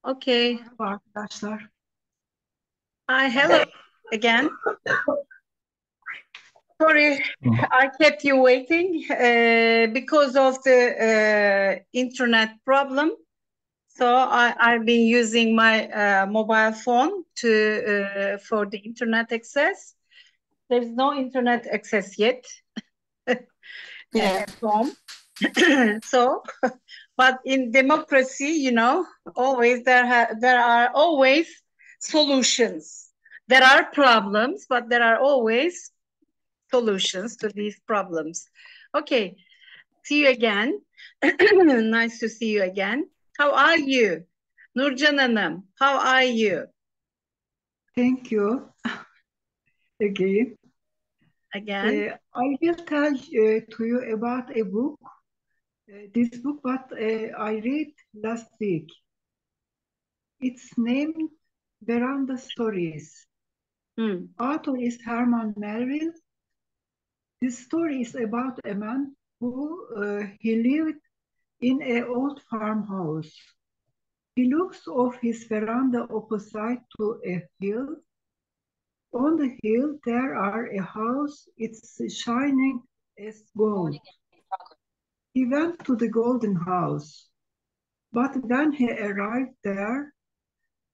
Okay. Merhaba arkadaşlar. Hi, hello again. Sorry, I kept you waiting because of the internet problem. So I've been using my mobile phone to for the internet access. There's no internet access yet Yeah. at home. So, but in democracy, you know, always there are always solutions. There are problems, but there are always solutions to these problems. Okay, see you again. Nice to see you again. How are you? Nurcan Hanım, how are you? Thank you again. Again? I will tell to you about a book. This book what I read last week. It's named Veranda Stories. Author is Herman Melville. This story is about a man who he lived in an old farmhouse. He looks off his veranda opposite to a hill. On the hill there are a house, it's shining as gold. He went to the golden house, but when he arrived there,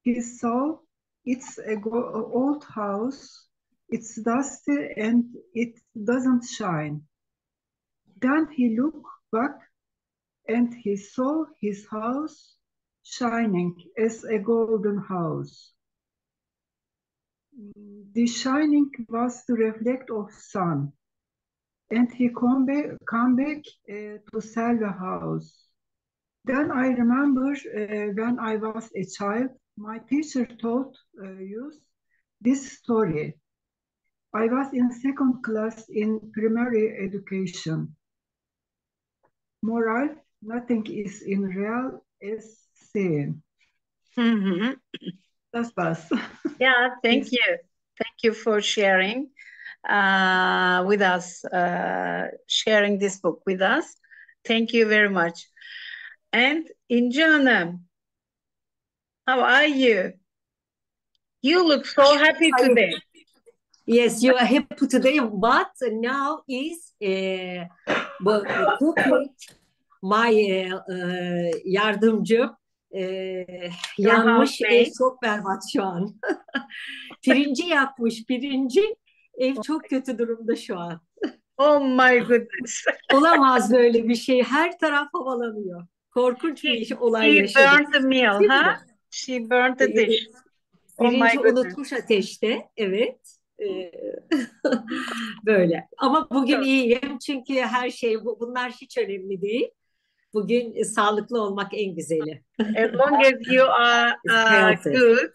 he saw it's an old house, it's dusty and it doesn't shine. Then he looked back and he saw his house shining as a golden house. The shining was the reflect of sun, and he come back to sell the house. Then I remember when I was a child, my teacher taught us this story. I was in second class in primary education. Moral, nothing is in real as seen. That's best. Yeah, thank you. Thank you for sharing with us, sharing this book with us. Thank you very much. And İnci Hanım, how are you? You look so happy today. Yes, you are happy today, but now is cooking my yardımcım yanmış, ev çok berbat şu an. Pirinci yakmış, pirinci, ev çok kötü durumda şu an. Oh my goodness. Olamaz böyle bir şey, her taraf havalanıyor. Korkunç bir olay yaşadık. She burned the meal, huh? She burned the dish. Pirinci unutmuş ateşte, evet. Böyle. Ama bugün iyiyim çünkü her şey, bunlar hiç önemli değil. Bugün sağlıklı olmak en güzeli. As long as you are good,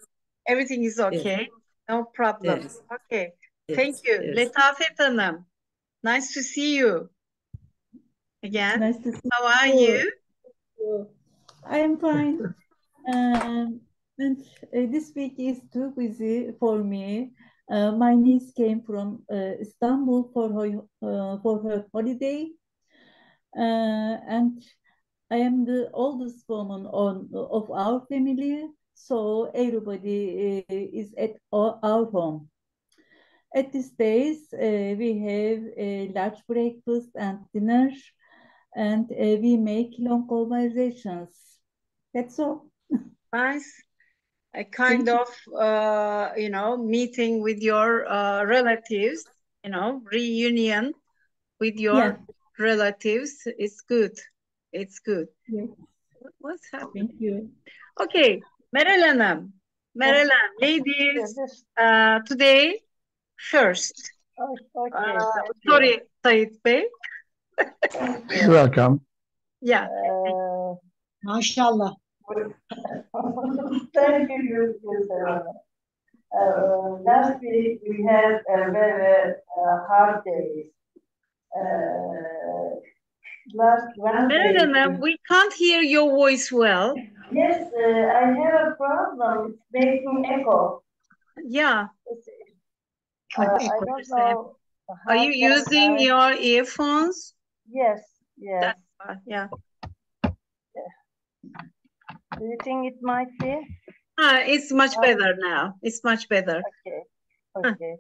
everything is okay. Yes. No problem. Yes. Okay. Yes. Thank you. Yes. Letafet Hanım, nice to see you again. Nice to see How are you? I am fine. And this week is too busy for me. My niece came from Istanbul for her holiday, and I am the oldest woman of our family, so everybody is at our home. At these days, we have a large breakfast and dinner, and we make long conversations. That's all. Nice. A kind of, you know, meeting with your relatives, you know, reunion with your relatives. It's good. It's good. Yes. What's happening? Thank you. Okay, Meral Hanım. Meral Hanım, ladies, today, first. Okay. Sorry, Sayit Bey. You're welcome. Yeah. Maşallah. Thank you. Last week we had a very hard day. Last Wednesday. Meral, we can't hear your voice well. Yes, I have a problem. It's making echo. Yeah. I don't know. Are you using your earphones? Yes. That's, yeah. Do you think it might be? It's much better now. It's much better. Okay. Okay.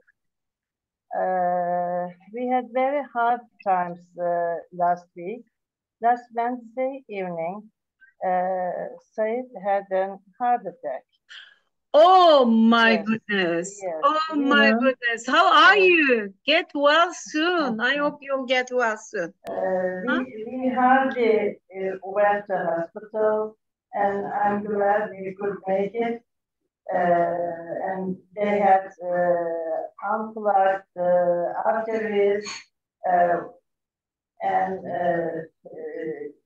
We had very hard times last week. Last Wednesday evening, Said had a heart attack. Oh my Yes. goodness. Yes. Oh my Yeah. goodness. How are you? Get well soon. I hope you'll get well soon. We hardly went to hospital, and I'm glad we could make it. And they had unplugged arteries and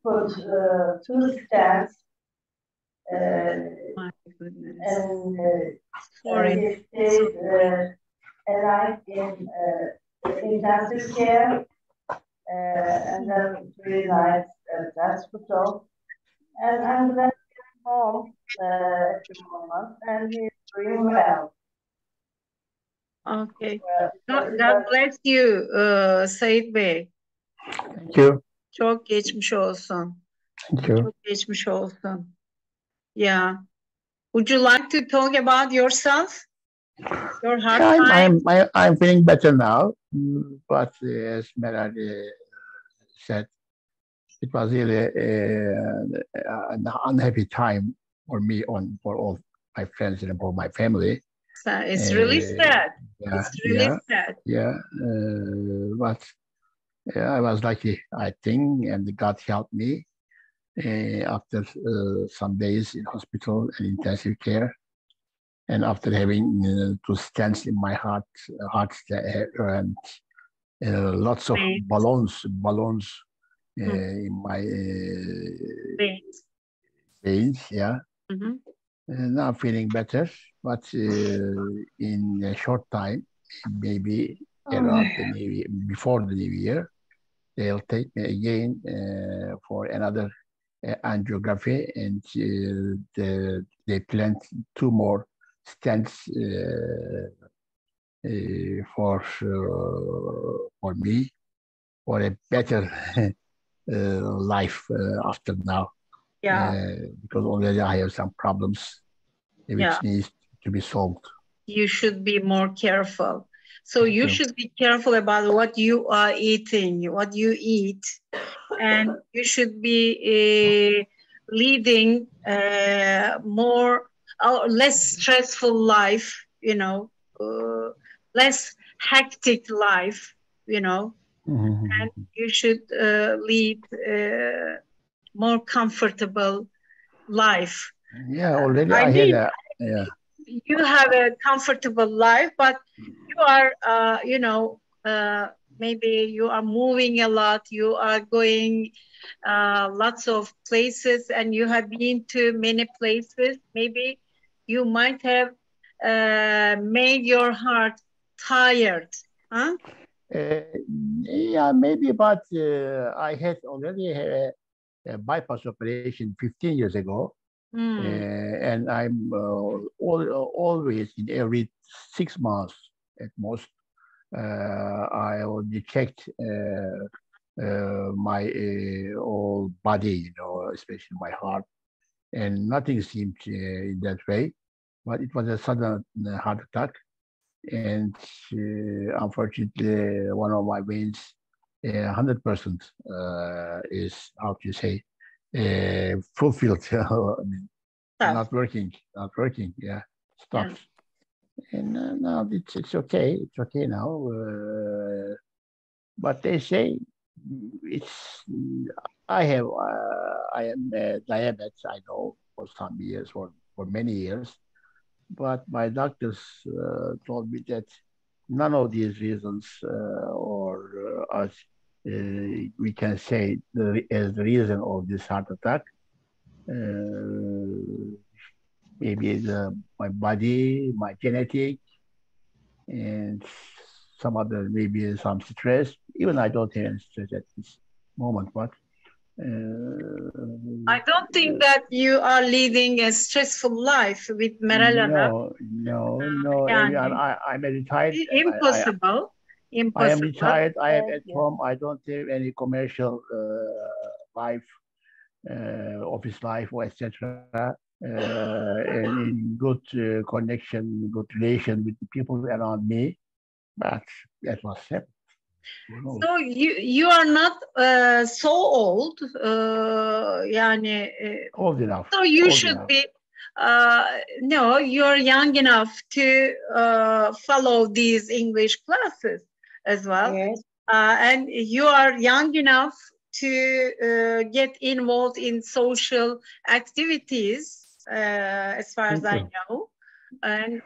put 2 stents. My goodness. And Sorry. he stayed a night in intensive care, and then 3 nights at the hospital. And I'm glad he's home at the moment, and he's doing well. Okay. Well, God bless you, Said Bey. Thank you. Çok geçmiş olsun. Thank you. Çok geçmiş olsun. Yeah. Would you like to talk about yourself? Your hard time? I'm feeling better now, but as Melody said, it was really an unhappy time for me, for all my friends and for my family. So it's really sad. Yeah, It's really sad. yeah. But I was lucky, I think, and God helped me after some days in hospital and intensive care. And after having 2 stents in my heart and lots of balloons in my veins, yeah. Mhm. Now I'm feeling better, but in a short time, maybe around the new year, before the new year, they'll take me again for another angiography, and they plan 2 more stents for me, for a better life after now. Yeah. Because already I have some problems which needs to be solved. You should be more careful. So Thank you you. should be careful about what you are eating, what you eat, and you should be leading more or less stressful life, less hectic life, and you should lead more comfortable life. Yeah, already I I mean, had yeah. You have a comfortable life, but you are, maybe you are moving a lot, you are going lots of places, and you have been to many places. Maybe you might have made your heart tired, huh? Yeah, maybe, but I had already had a bypass operation 15 years ago. And I'm always, in every 6 months at most, I will check my whole body, especially my heart, and nothing seemed in that way. But it was a sudden heart attack, and unfortunately, one of my veins, 100% is, how to say, fulfilled. I mean, not working, yeah, stops. And now it's okay. It's okay now. But they say I am diabetes, I know, for some years, for many years. But my doctors told me that none of these reasons as we can say as the reason of this heart attack. Maybe my body, my genetic, and some other, maybe some stress. Even I don't have any stress at this moment, but I don't think that you are leading a stressful life with Meral. No. I'm retired. Impossible. I am retired. I am at home. I don't have any commercial life. office life, or etc. And in good connection, good relation with the people around me. But that was it. So you are not so old, yani. Old enough. So you old should enough. be. No, you're young enough to follow these English classes as well. Yes. And you are young enough to get involved in social activities, as far as I know. And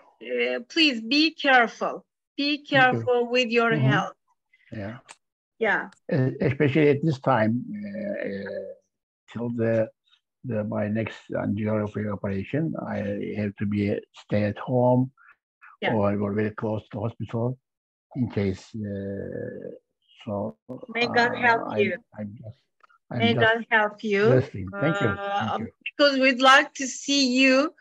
please be careful. Be careful with your health. Yeah. Yeah. Especially at this time, till my next angiography operation, I have to stay at home, or go very close to the hospital in case. So may God help you. May God help you. Thank you. Thank you. Because we'd like to see you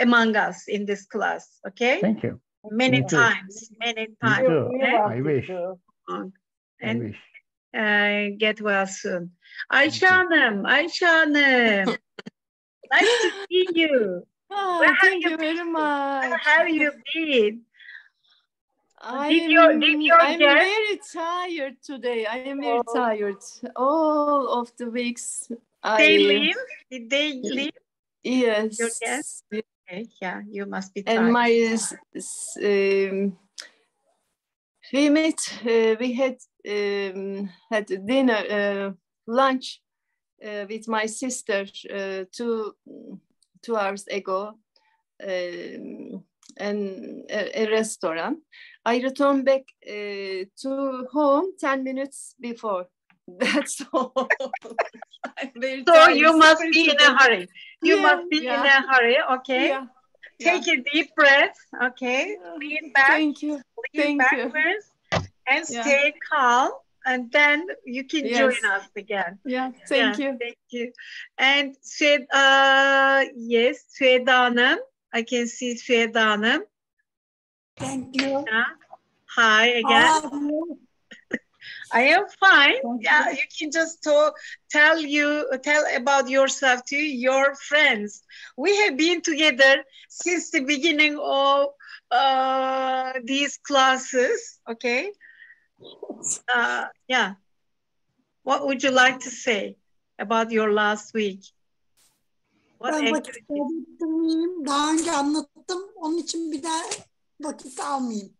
among us in this class. Okay. Thank you. Many times. Many times. Me too. Okay? I wish. And I wish. Get well soon. Ayşe Hanım, Ayşe Hanım. Nice to see you. Thank you very much. Where have you been? I'm very tired today. I am very tired. All of the weeks. Did they leave? Yes. Your guests? Okay, yeah, you must be tired. And we had dinner, lunch with my sister 2 hours ago, and a restaurant. I returned back to home 10 minutes before. That's all. So you must be in a hurry. You must be in a hurry, okay? Yeah. Take a deep breath, okay? Lean back. Thank you. Lean backwards and stay calm, and then you can join us again. Yeah, thank you. Thank you. And yes, Süheyda Hanım. I can see Süheyda Hanım. Thank you. Hi again. I am fine. Yeah, you can just tell about yourself to your friends. We have been together since the beginning of these classes. Okay. Yeah. What would you like to say about your last week? Ben vakit kaybettirmeyeyim. Daha önce anlattım. Onun için bir daha vakit almayayım.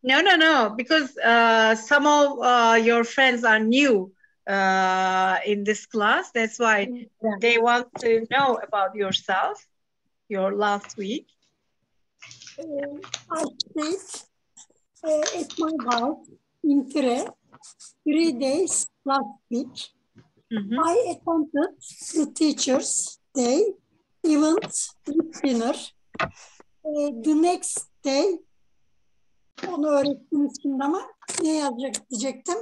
No. Because some of your friends are new in this class. That's why they want to know about yourself, your last week. I stayed at my house in İleri 3 days last week. I attended the Teachers' Day event with dinner. The next day, onu öğrettiğim için ama ne yazacak diyecektim.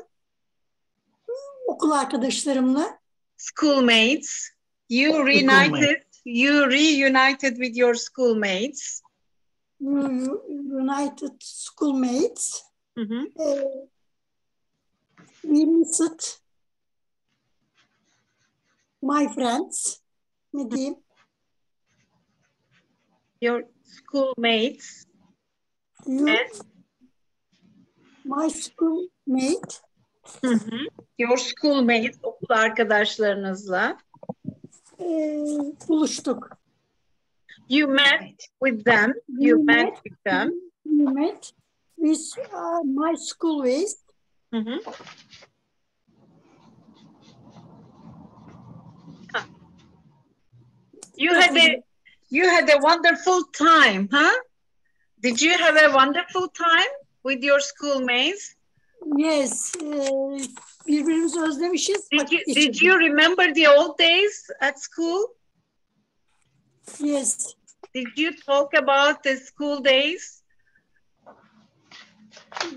Okul arkadaşlarımla. Schoolmates. You reunited with your schoolmates. United schoolmates. We missed my friends. Ne diyeyim? Your schoolmates. My schoolmate. Your schoolmates, okul arkadaşlarınızla. Buluştuk. You met with them. You met with them. We met with my schoolmates. You had a wonderful time, huh? Did you have a wonderful time with your schoolmates? Yes. Birbirimizi özlemişiz. Did you remember the old days at school? Yes. Did you talk about the school days?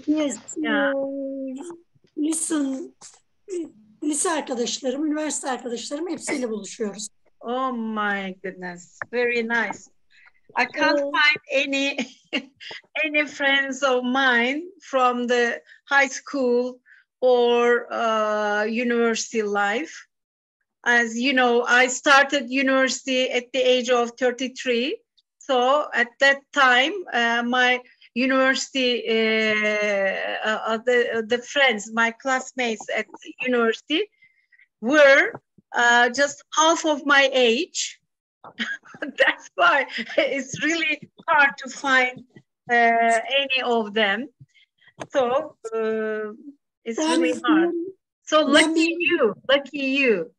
Yes. Lise arkadaşlarım, üniversite arkadaşlarım hepsiyle buluşuyoruz. Oh my goodness, very nice. I can't find any friends of mine from the high school or university life. as you know, I started university at the age of 33. So at that time, my university, the friends, my classmates at university were just half of my age. That's why it's really hard to find any of them. So it's really hard. So lucky you.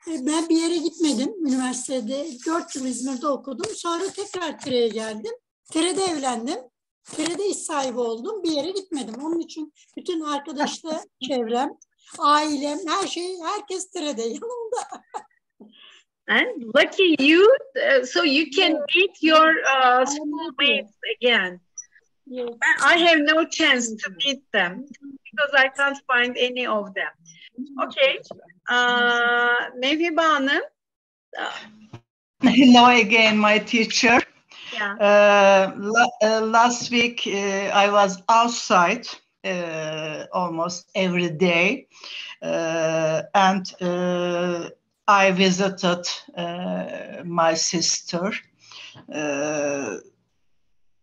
Ben bir yere gitmedim üniversitede. 4 yıl İzmir'de okudum. Sonra tekrar Tire'ye geldim. Tire'de evlendim. Tire'de iş sahibi oldum. Bir yere gitmedim. Onun için bütün arkadaşlar, çevrem, ailem, her şey, herkes Tire'de yanımda. And lucky you, so you can meet your schoolmates again. Yes. I have no chance to meet them because I can't find any of them. Okay. Mevhibe Hanım. Hello again, my teacher. Yeah. Last week I was outside almost every day, and I visited my sister.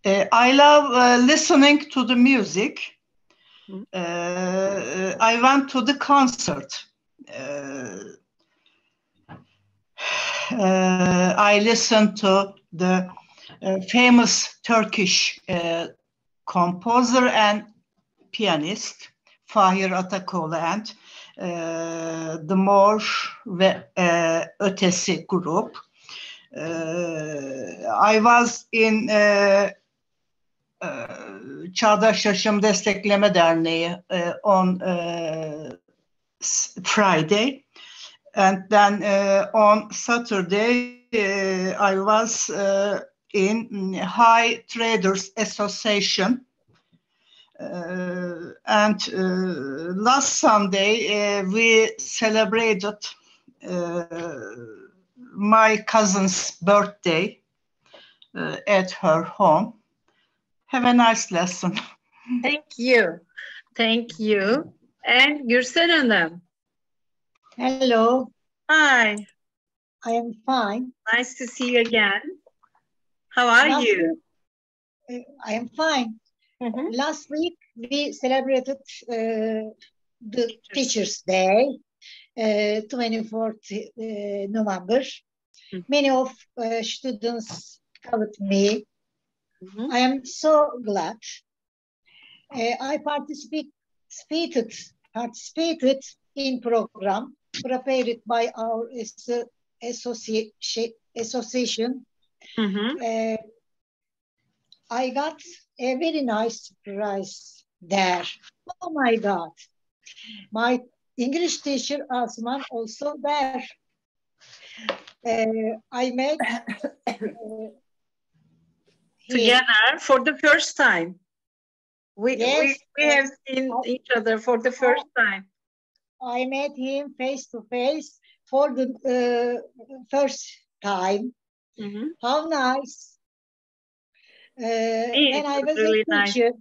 I love listening to the music. I went to the concert. I listened to the famous Turkish composer and pianist Fahir Atakoğlu and the Mor ve Ötesi group. I was in Çağdaş Yaşam Destekleme Derneği on Friday, and then on Saturday I was in High Traders Association, and last Sunday we celebrated my cousin's birthday at her home. Have a nice lesson. Thank you. Thank you. And Gürsel Hanım. Hello. Hi. I am fine. Nice to see you again. How are you? I am fine. Last week we celebrated the Teachers' Day, 24th November. Many of students called me. I am so glad. I participated in program prepared by our association. I got a very nice prize there. Oh my God. My English teacher Asuman also there. I met together for the first time. We have seen each other for the first time. I met him face to face for the first time. How nice. When I was really a teacher,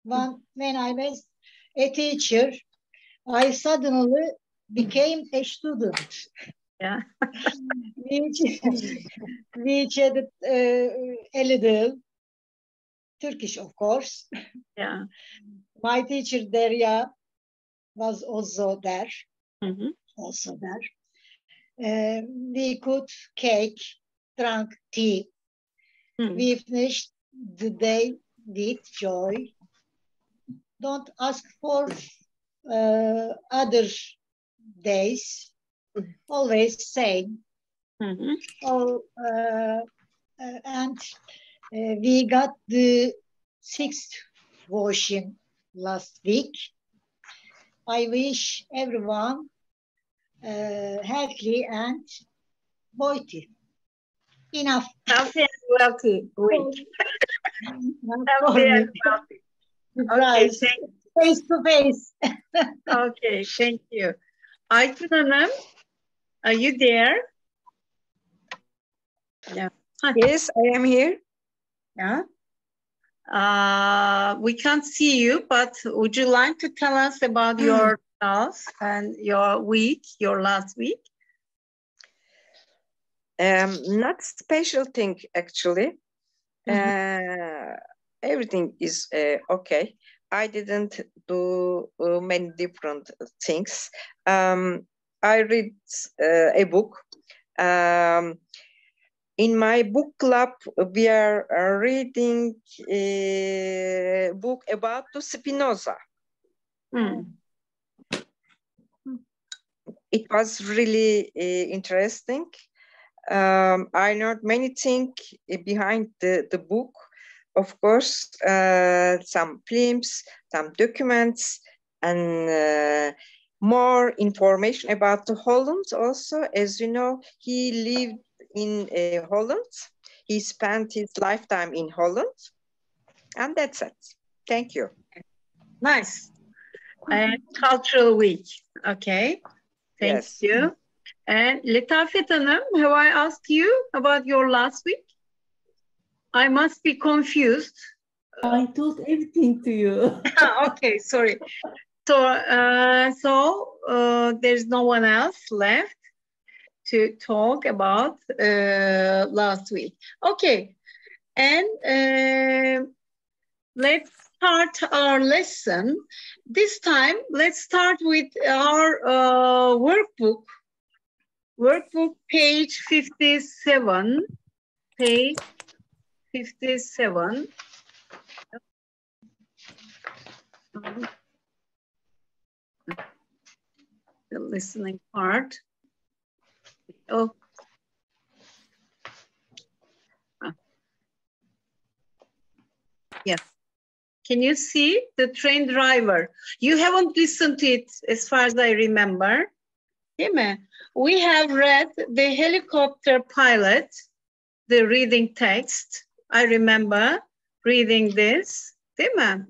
when I was a teacher, I suddenly became a student. Yeah. We chatted a little, Turkish, of course. Yeah. My teacher Derya was also there. We cooked cake, drank tea. We finished the day with joy. Don't ask for other days. Always same. And we got the 6th washing last week. I wish everyone healthy and healthy. Enough. Healthy and wealthy week. Healthy and wealthy. Okay, face to face. Okay, thank you. Aytun Hanım, are you there? Yeah. Yes, I am here. Yeah. We can't see you, but would you like to tell us about your else and your week, your last week? Not special thing actually. Everything is okay. I didn't do many different things. I read a book. In my book club, we are reading a book about the Spinoza. It was really interesting. I know many things behind the book. Of course, some films, some documents, and more information about Holland also. As you know, he lived in Holland. He spent his lifetime in Holland. And that's it. Thank you. Nice. And cultural week. Okay. Thank you. And Letafet Hanım, have I asked you about your last week? I must be confused. I told everything to you. Okay, sorry. So there's no one else left to talk about last week. Okay, and let's start our lesson. This time, let's start with our workbook. Workbook page 57. Page 57. The listening part. Oh. Yes. Can you see the train driver? You haven't listened to it as far as I remember. Değil mi? We have read the helicopter pilot, the reading text. I remember reading this. Değil mi?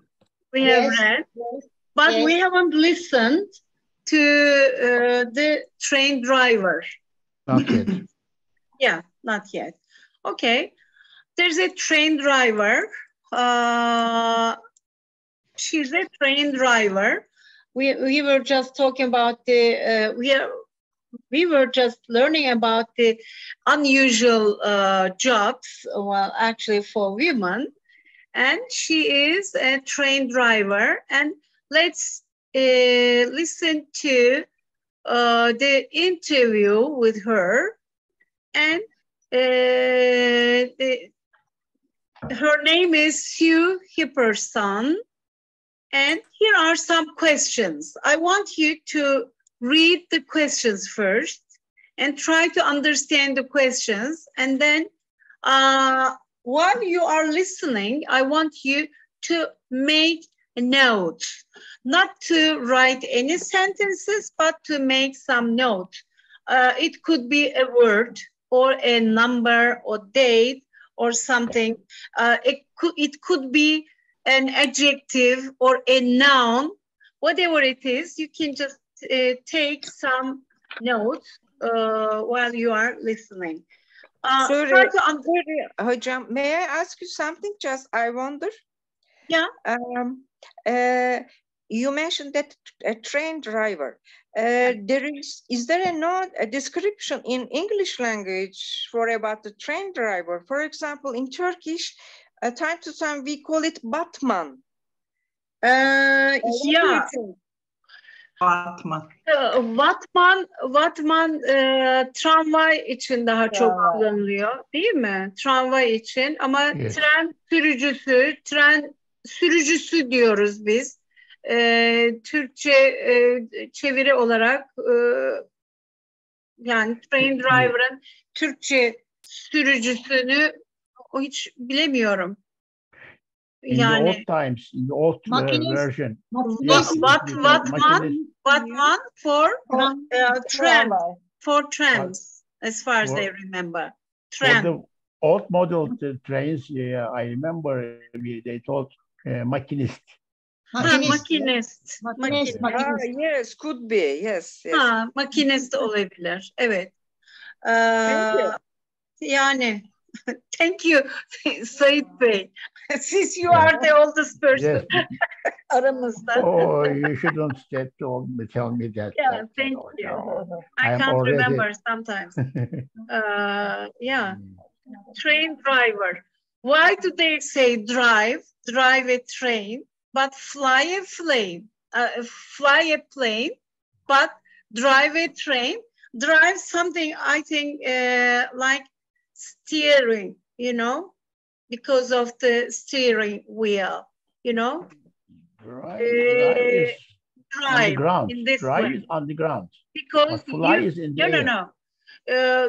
We have read, but we haven't listened to the train driver. Not yet. Yeah, not yet. Okay. There's a train driver. She's a train driver. We were just talking about the we were just learning about the unusual jobs, well, actually for women, and she is a train driver. And let's listen to the interview with her. And her name is Sue Hipperson. And here are some questions. I want you to read the questions first and try to understand the questions. And then while you are listening, I want you to make a note, not to write any sentences, but to make some note. It could be a word or a number or date or something. It could be an adjective or a noun, whatever it is. You can just take some notes while you are listening. Sorry, Hocam, may I ask you something? Just I wonder. Yeah. You mentioned that a train driver. Is there a description in English language for about the train driver? For example, in Turkish, time to time we call it Batman. Yeah. Batman. Batman tramvay için daha çok kullanılıyor, değil mi? Tramvay için ama tren sürücüsü diyoruz biz. Türkçe çeviri olarak yani train driver'ın Türkçe sürücüsünü hiç bilemiyorum. In the old times, in the old version. Batman for trams, as far as I remember. For the old model trains, I remember they told machinist. Makinist. Yes, could be. Yes. Makinist olabilir. Evet. Yani Thank you, Said Bey. Since you are the oldest person aramızda. Oh, you shouldn't tell me that. Yeah, thank you. No. I can't remember sometimes. Yeah, train driver. Why do they say drive a train, but fly a plane, but drive a train? Drive something, I think, like steering, you know, because of the steering wheel, you know. Drive is on the ground. In this Drive way. is on the ground. Because fly is in the air. No.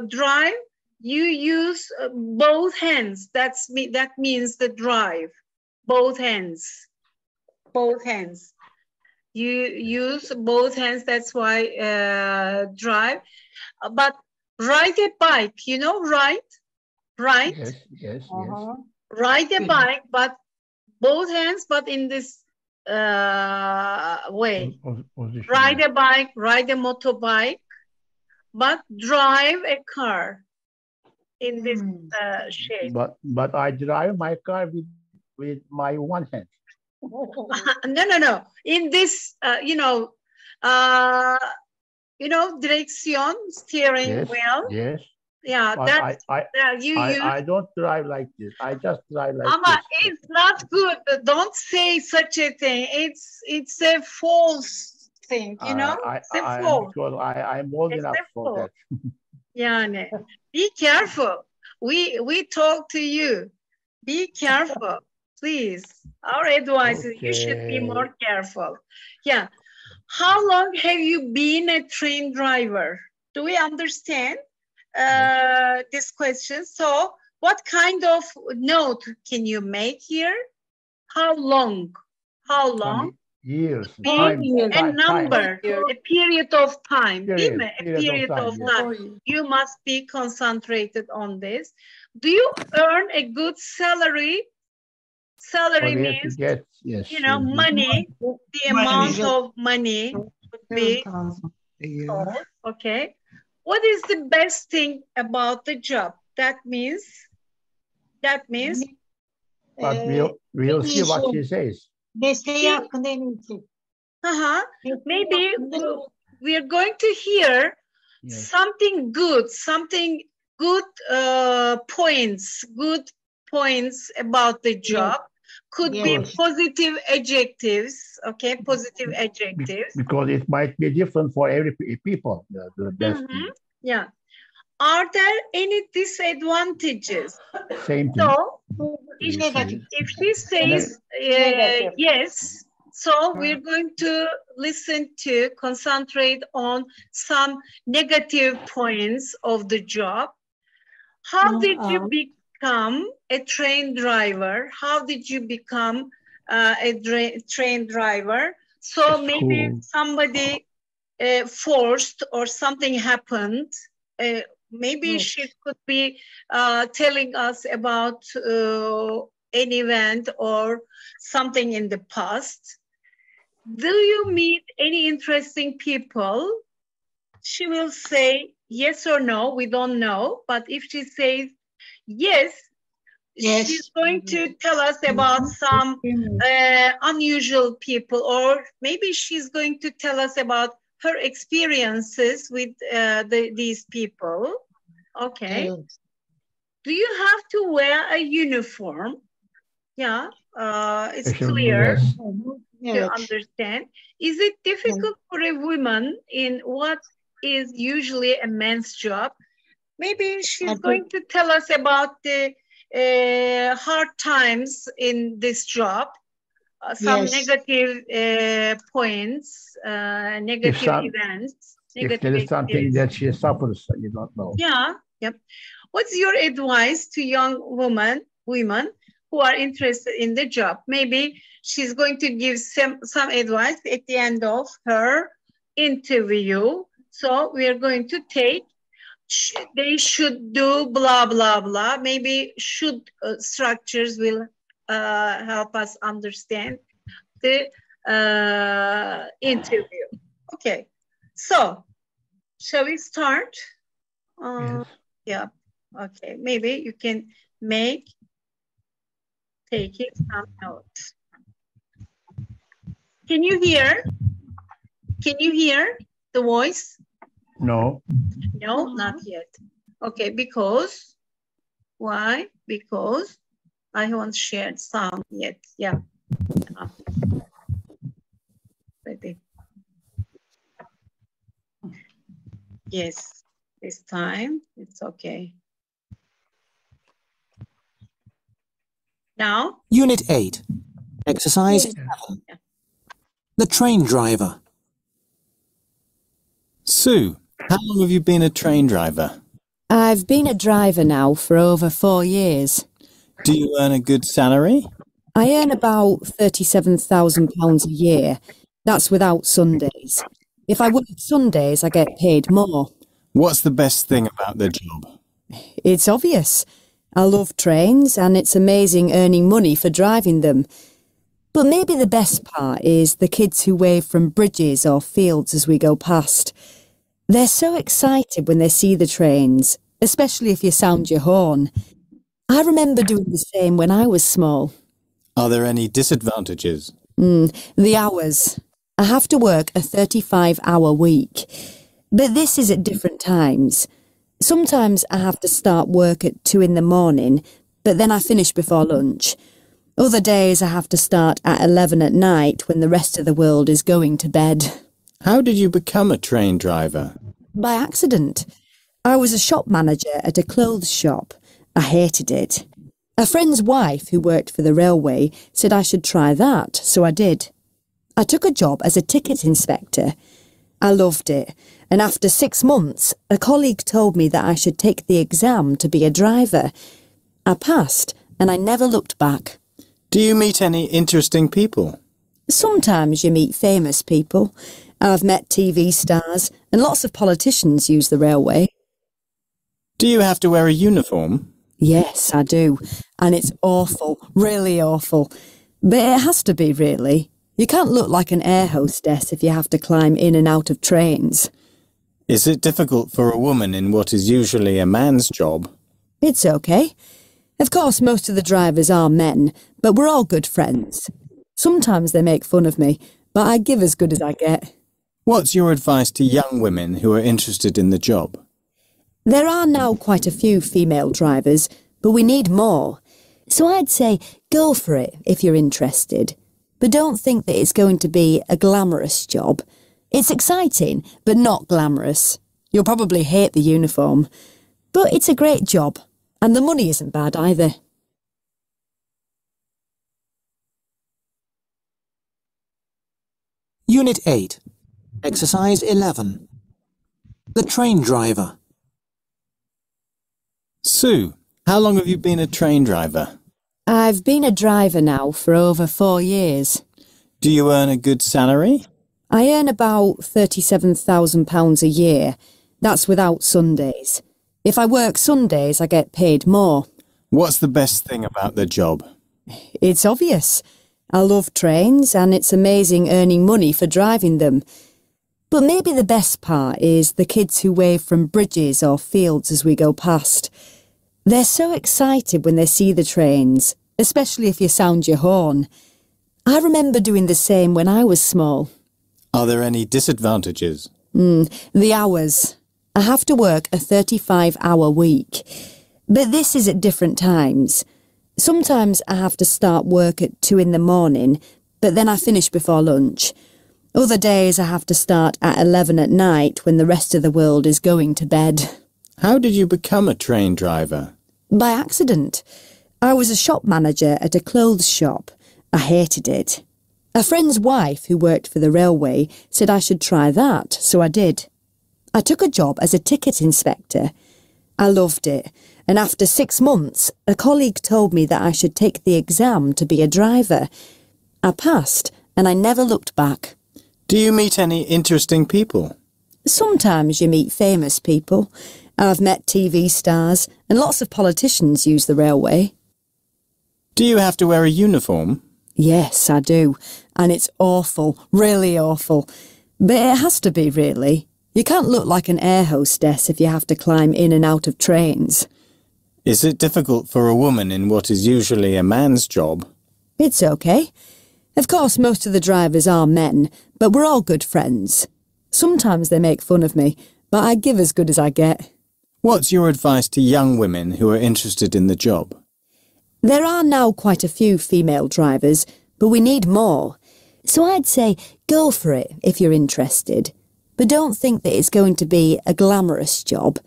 Drive, you use both hands. That means the drive. Both hands. Both hands. You use both hands. That's why drive. But ride a bike. You know, ride. Yes. Ride a bike, but both hands. But in this way. Ride a bike. Ride a motorbike. But drive a car in this shape. But I drive my car with my one hand. No. In this, direction, steering wheel. Yes. Yeah, but use. I don't drive like this. I just drive like Ama this. it's not good. Don't say such a thing. It's a false thing, you know? I'm old enough for that. Yani, be careful. We talk to you. Be careful, please. Our advice is you should be more careful. Yeah. How long have you been a train driver? Do we understand this question? So, what kind of note can you make here? How long? How long? Years. A number, a period of time. Değil mi? A period of time. You must be concentrated on this. Do you earn a good salary? Salary means, money. The amount of money would be. Okay. What is the best thing about the job? That means. But we'll see what she says. Maybe we are going to hear something good, points about the job. Could be positive adjectives, okay? Positive adjectives. Because it might be different for every people. Yeah. Are there any disadvantages? Same thing. So, if she says yes, so we're going to concentrate on some negative points of the job. How did you become a train driver? How did you become a train driver? So maybe somebody forced or something happened. Maybe she could be telling us about an event or something in the past. Do you meet any interesting people? She will say yes or no. We don't know. But if she says yes, she's going to tell us about some unusual people, or maybe she's going to tell us about her experiences with these people. Okay. Do you have to wear a uniform? Yeah, it's clear to understand. Is it difficult for a woman in what is usually a man's job? Maybe she's going to tell us about the hard times in this job. Some negative points, negative events. If there is something that she suffers, you don't know. Yeah, yep. What's your advice to young women who are interested in the job? Maybe she's going to give some advice at the end of her interview. So we are going to take, they should do blah, blah, blah. Maybe should structures will help us understand the interview. Okay, so shall we start? Yes. Yeah. Okay, maybe you can taking some notes. Can you hear? Can you hear the voice? No. No, not yet. Okay, because, why? Because I haven't shared sound yet. Yeah. Ready. Yes, this time it's okay. Now? Unit 8, exercise 7. The train driver. Sue, how long have you been a train driver? I've been a driver now for over 4 years. Do you earn a good salary? I earn about £37,000 a year. That's without Sundays. If I work Sundays, I get paid more. What's the best thing about the job? It's obvious. I love trains and it's amazing earning money for driving them. But maybe the best part is the kids who wave from bridges or fields as we go past. They're so excited when they see the trains, especially if you sound your horn. I remember doing the same when I was small. Are there any disadvantages? The hours. I have to work a 35-hour week. But this is at different times. Sometimes I have to start work at 2 in the morning, but then I finish before lunch. Other days I have to start at 11 at night when the rest of the world is going to bed. How did you become a train driver? By accident. I was a shop manager at a clothes shop. I hated it. A friend's wife who worked for the railway said I should try that, so I did. I took a job as a ticket inspector. I loved it, and after 6 months, a colleague told me that I should take the exam to be a driver. I passed, and I never looked back. Do you meet any interesting people? Sometimes you meet famous people. I've met TV stars, and lots of politicians use the railway. Do you have to wear a uniform? Yes, I do, and it's awful, really awful. But it has to be, really. You can't look like an air hostess if you have to climb in and out of trains. Is it difficult for a woman in what is usually a man's job? It's okay. Of course, most of the drivers are men, but we're all good friends. Sometimes they make fun of me, but I give as good as I get. What's your advice to young women who are interested in the job? There are now quite a few female drivers, but we need more. So I'd say go for it if you're interested. But don't think that it's going to be a glamorous job. It's exciting, but not glamorous. You'll probably hate the uniform. But it's a great job, and the money isn't bad either. Unit 8, exercise 11. The train driver. Sue, how long have you been a train driver? I've been a driver now for over 4 years. Do you earn a good salary? I earn about £37,000 a year. That's without Sundays. If I work Sundays, I get paid more. What's the best thing about the job? It's obvious. I love trains and it's amazing earning money for driving them. But maybe the best part is the kids who wave from bridges or fields as we go past. They're so excited when they see the trains, especially if you sound your horn. I remember doing the same when I was small. Are there any disadvantages? The hours. I have to work a 35-hour week. But this is at different times. Sometimes I have to start work at 2 in the morning, but then I finish before lunch. Other days I have to start at 11 at night when the rest of the world is going to bed. How did you become a train driver? By accident. I was a shop manager at a clothes shop. I hated it. A friend's wife who worked for the railway said I should try that, so I did. I took a job as a ticket inspector. I loved it, and after 6 months, a colleague told me that I should take the exam to be a driver. I passed, and I never looked back. Do you meet any interesting people? Sometimes you meet famous people. I've met TV stars, and lots of politicians use the railway. Do you have to wear a uniform? Yes, I do, and it's awful, really awful. But it has to be, really. You can't look like an air hostess if you have to climb in and out of trains. Is it difficult for a woman in what is usually a man's job? It's okay. Of course, most of the drivers are men, but we're all good friends. Sometimes they make fun of me, but I give as good as I get. What's your advice to young women who are interested in the job? There are now quite a few female drivers, but we need more. So I'd say go for it if you're interested. But don't think that it's going to be a glamorous job.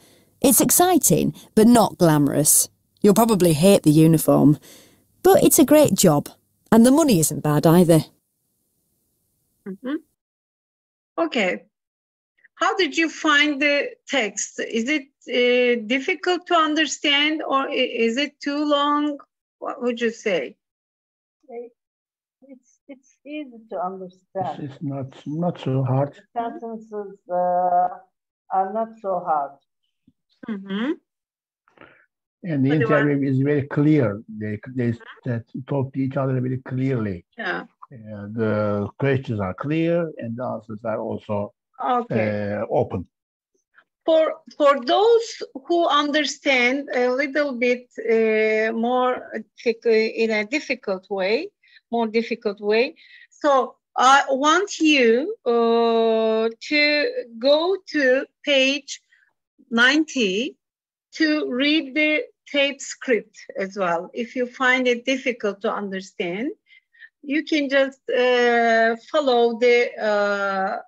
It's exciting, but not glamorous. You'll probably hate the uniform. But it's a great job, and the money isn't bad either. Mm-hmm. Okay. How did you find the text? Is it difficult to understand, or is it too long? What would you say? It's easy to understand. It's not so hard. The sentences are not so hard. Mm-hmm. And the interview is very clear. They talk to each other very clearly. Yeah. The questions are clear and the answers are also open. For those who understand a little bit more in a difficult way, so I want you to go to page 90 to read the tape script as well. If you find it difficult to understand, you can just follow the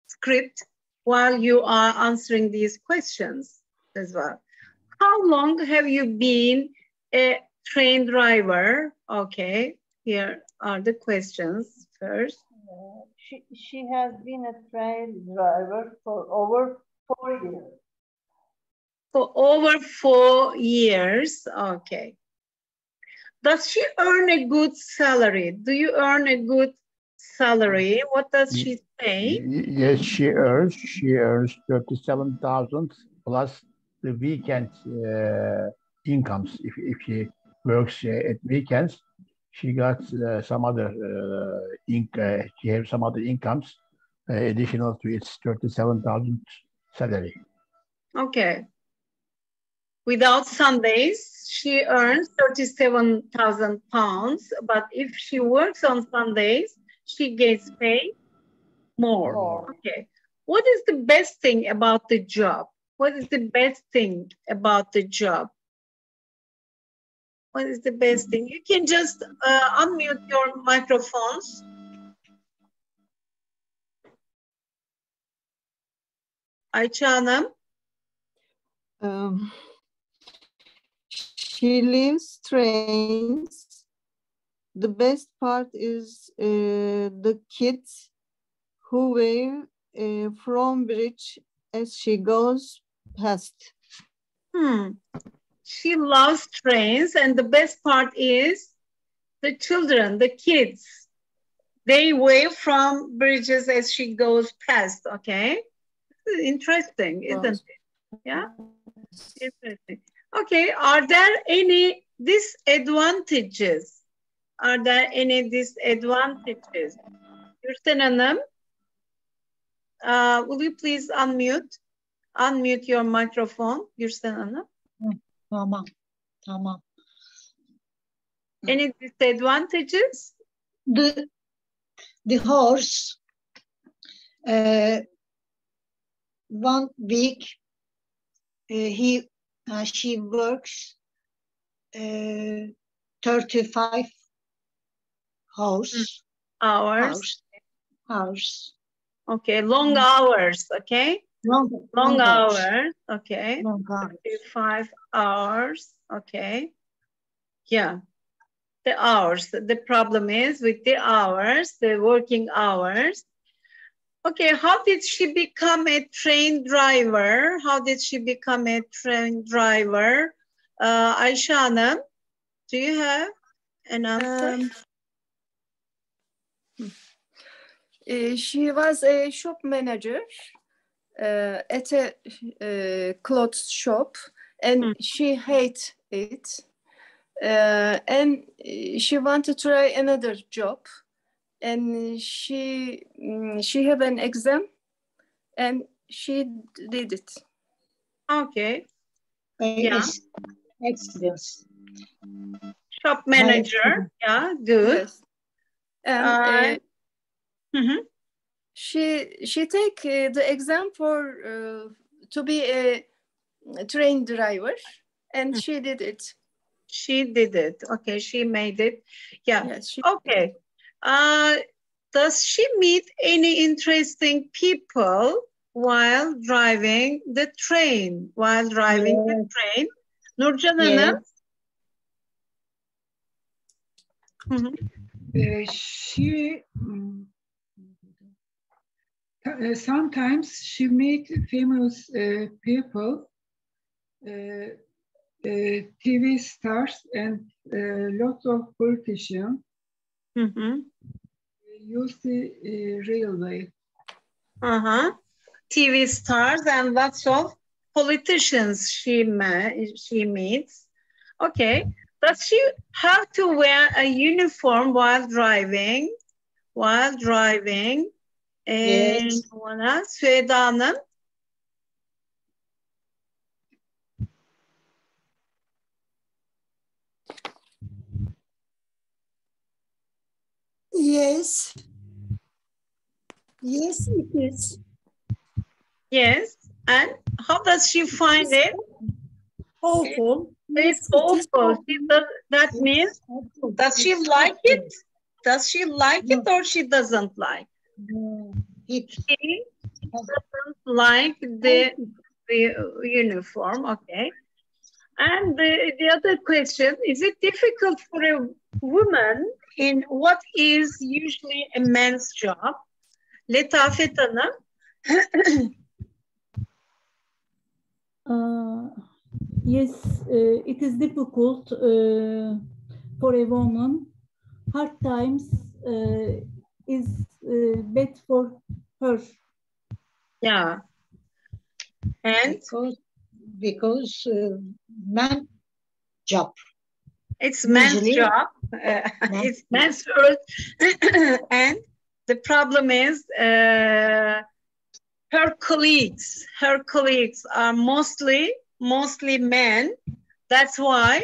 script while you are answering these questions as well. How long have you been a train driver? Okay, here are the questions first. She has been a train driver for over 4 years. For over 4 years, okay. Does she earn a good salary? Do you earn a good salary? What does she say? Yes, she earns 37,000 plus the weekend incomes. If she works at weekends, she got some other she has some other incomes additional to its 37,000 salary. Okay. Without Sundays, she earns 37,000 pounds, but if she works on Sundays, she gets paid more. Okay. What is the best thing about the job? What is the best thing about the job? What is the best thing? You can just unmute your microphones. Ayça Hanım. She leaves trains. The best part is the kids who wave from bridge as she goes past. She loves trains, and the best part is the children, the kids. They wave from bridges as she goes past, okay? Interesting, isn't it? Yeah? Interesting. Okay, are there any disadvantages? Are there any disadvantages? Gülsen Hanım, will you please unmute your microphone, Gülsen Hanım? Tamam. Any disadvantages? The horse 1 week she works 35 hours. Okay, long hours, okay? Long hours, okay. Long hours. 35 hours, okay. Yeah, the hours. The problem is with the hours, the working hours. Okay, how did she become a train driver? How did she become a train driver? Ayça Hanım, do you have an answer? She was a shop manager at a clothes shop, and she hated it. And she wanted to try another job. And she have an exam, and she did it. Okay. Yeah. experience. Shop manager. Yeah, good. Yes. And she take the exam for to be a train driver, and she did it. She did it. Okay, she made it. Yeah. Yes, okay. Does she meet any interesting people while driving the train? While driving the train, Nurcan Hanım. Sometimes she meet famous people, TV stars, and lots of politicians. Use the railway. TV stars and lots of politicians she meets. Okay. Does she have to wear a uniform while driving? While driving. And ona Süheyda Hanım. Yes. Yes, it is. Yes. And how does she find it? Awful. It's awful. That means, does she like it? Does she like it or she doesn't like? She doesn't like the uniform. Okay. And the other question, is it difficult for a woman in what is usually a man's job? Letafet Hanım. Yes, it is difficult for a woman. Hard times is bad for her. Yeah. And because man job. It's man's job. It's man's work. And the problem is her colleagues are mostly men. That's why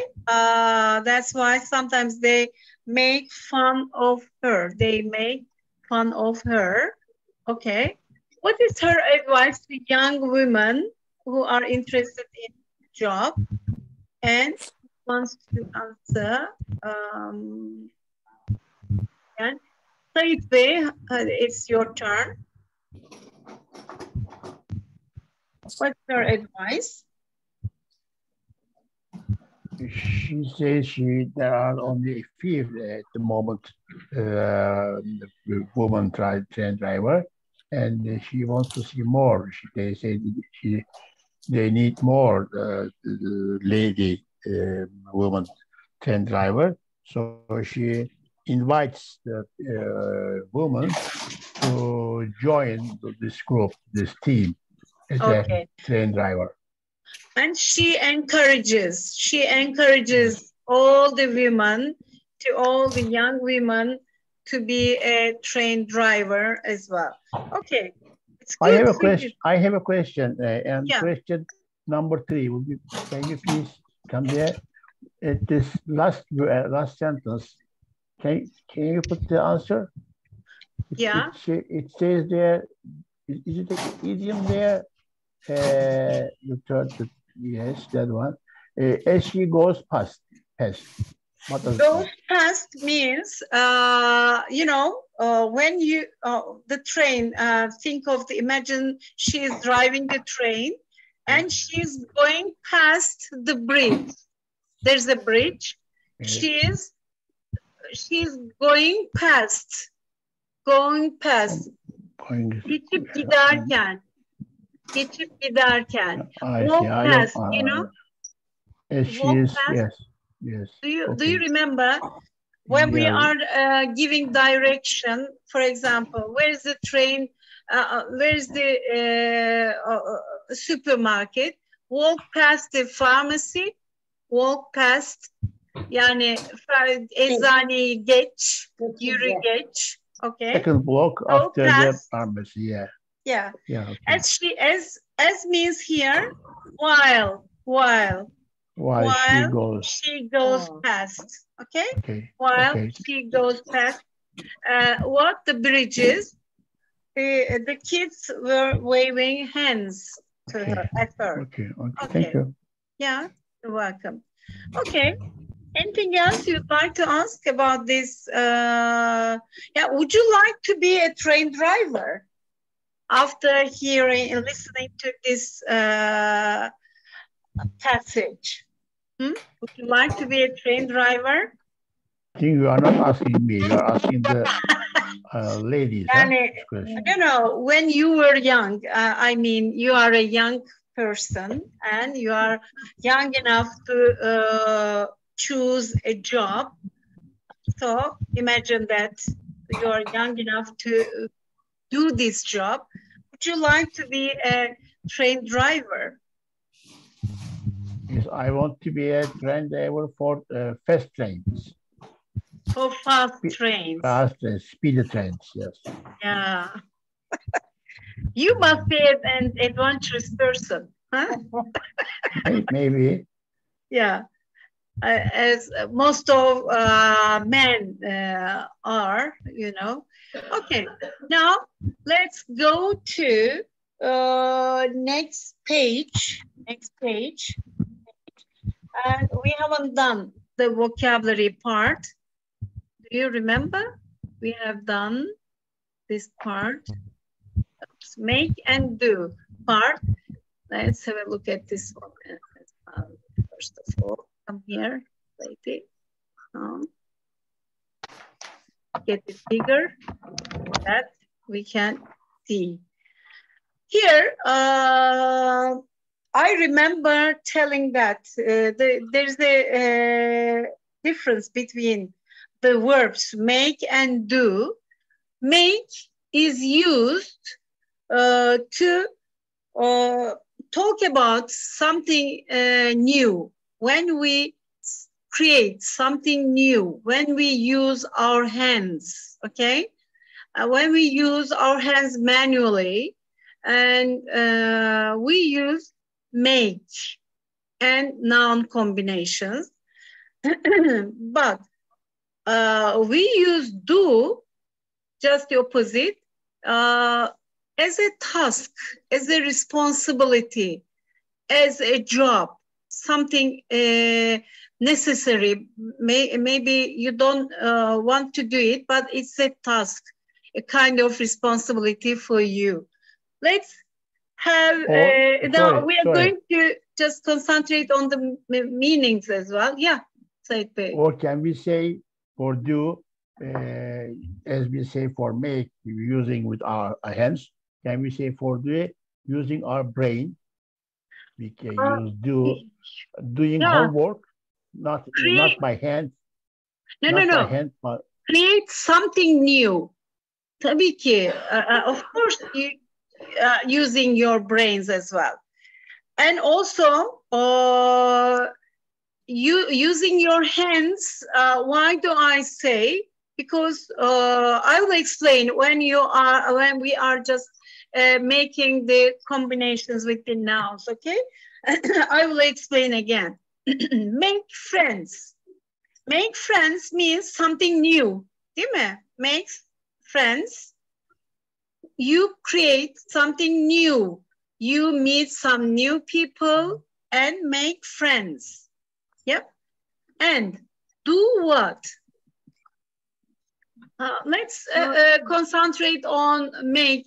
sometimes they make fun of her. Okay. What is her advice to young women who are interested in job and wants to answer? And Said Bey, it's your turn. What's your advice? She says there are only a few at the moment, the woman train driver, and she wants to see more. They say they need more lady woman train driver. So she invites the woman to join this group, this team, as a train driver. And she encourages all the women, all the young women to be a train driver as well. Okay. It's good. I have a question, and question number 3. Can you please come there? At this last sentence, can you put the answer? It says there, is it an idiom there? Yes, that one. As she goes past. What does goes past means, when you, the train, imagine she is driving the train and she's going past the bridge. There's a bridge. She's going past. Geçip giderken. Walk past, you know? As she is, yes. Do you remember when we are giving direction, for example, where's the train, where's the supermarket? Walk past the pharmacy, walk past, yani eczaneyi geç, yürü geç. Okay. Second block after the pharmacy, Okay. As means here, while. While she goes past. Okay? While she goes past. What the bridges? The kids were waving hands to her at her. Okay. Thank you. Yeah, you're welcome. Okay. Anything else you'd like to ask about this? Would you like to be a train driver after hearing and listening to this passage? Would you like to be a train driver? I think you are not asking me, you are asking the ladies. I don't know, when you were young, I mean, you are a young person and you are young enough to choose a job. So imagine that you are young enough to do this job. Would you like to be a train driver? Yes, I want to be a train driver for fast trains. For fast trains. Fast trains, speedy trains, yes. Yeah. You must be an adventurous person, huh? Maybe. Yeah. As most of men are, you know. Okay, now let's go to next page. And we haven't done the vocabulary part. Do you remember? We have done this part. Make and do part. Let's have a look at this one. First of all, come here, lady. Get it bigger so that we can see. Here, I remember telling that there's a difference between the verbs make and do. Make is used to talk about something new. When we create something new, when we use our hands, okay? When we use our hands manually, and we use make and noun combinations. But we use do, just the opposite, as a task, as a responsibility, as a job, something necessary. Maybe you don't want to do it, but it's a task, a kind of responsibility for you. Let's have, now we are going to just concentrate on the meanings as well. Yeah, Said Bey. Or can we say for do, as we say for make, using with our hands? Can we say for do, using our brain? We can use do, doing homework, not by hand. No. Hand, but create something new. Tabii ki, of course, using your brains as well. And also, using your hands, why do I say? Because I will explain when we are just making the combinations with the nouns, okay? I will explain again. Make friends. Make friends means something new, değil mi? Makes friends. You create something new. You meet some new people and make friends. Yep. And do what? Let's concentrate on make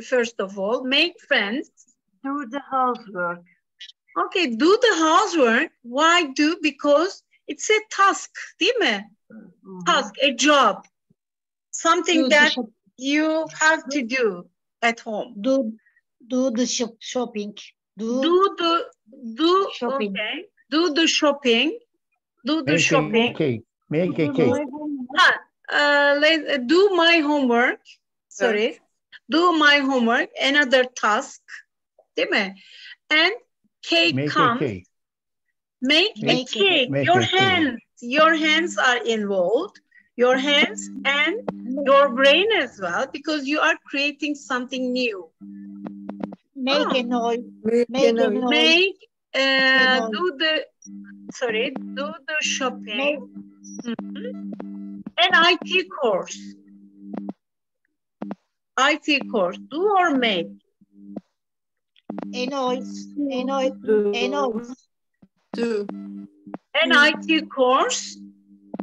first of all. Make friends. Do the housework. Okay, do the housework. Why do? Because it's a task, değil mi? Task, a job. Something that you have to do at home. Do the shopping. Do shopping. Okay. Do the shopping. Do the shopping. Make a cake. Do my homework. Sorry. Do my homework. Another task. Değil mi? And cake comes. Make a cake. Your hands are involved. Your hands and your brain as well, because you are creating something new. Make a noise. Do sorry, do the shopping. An IT course. IT course, do or make? Do. An IT course,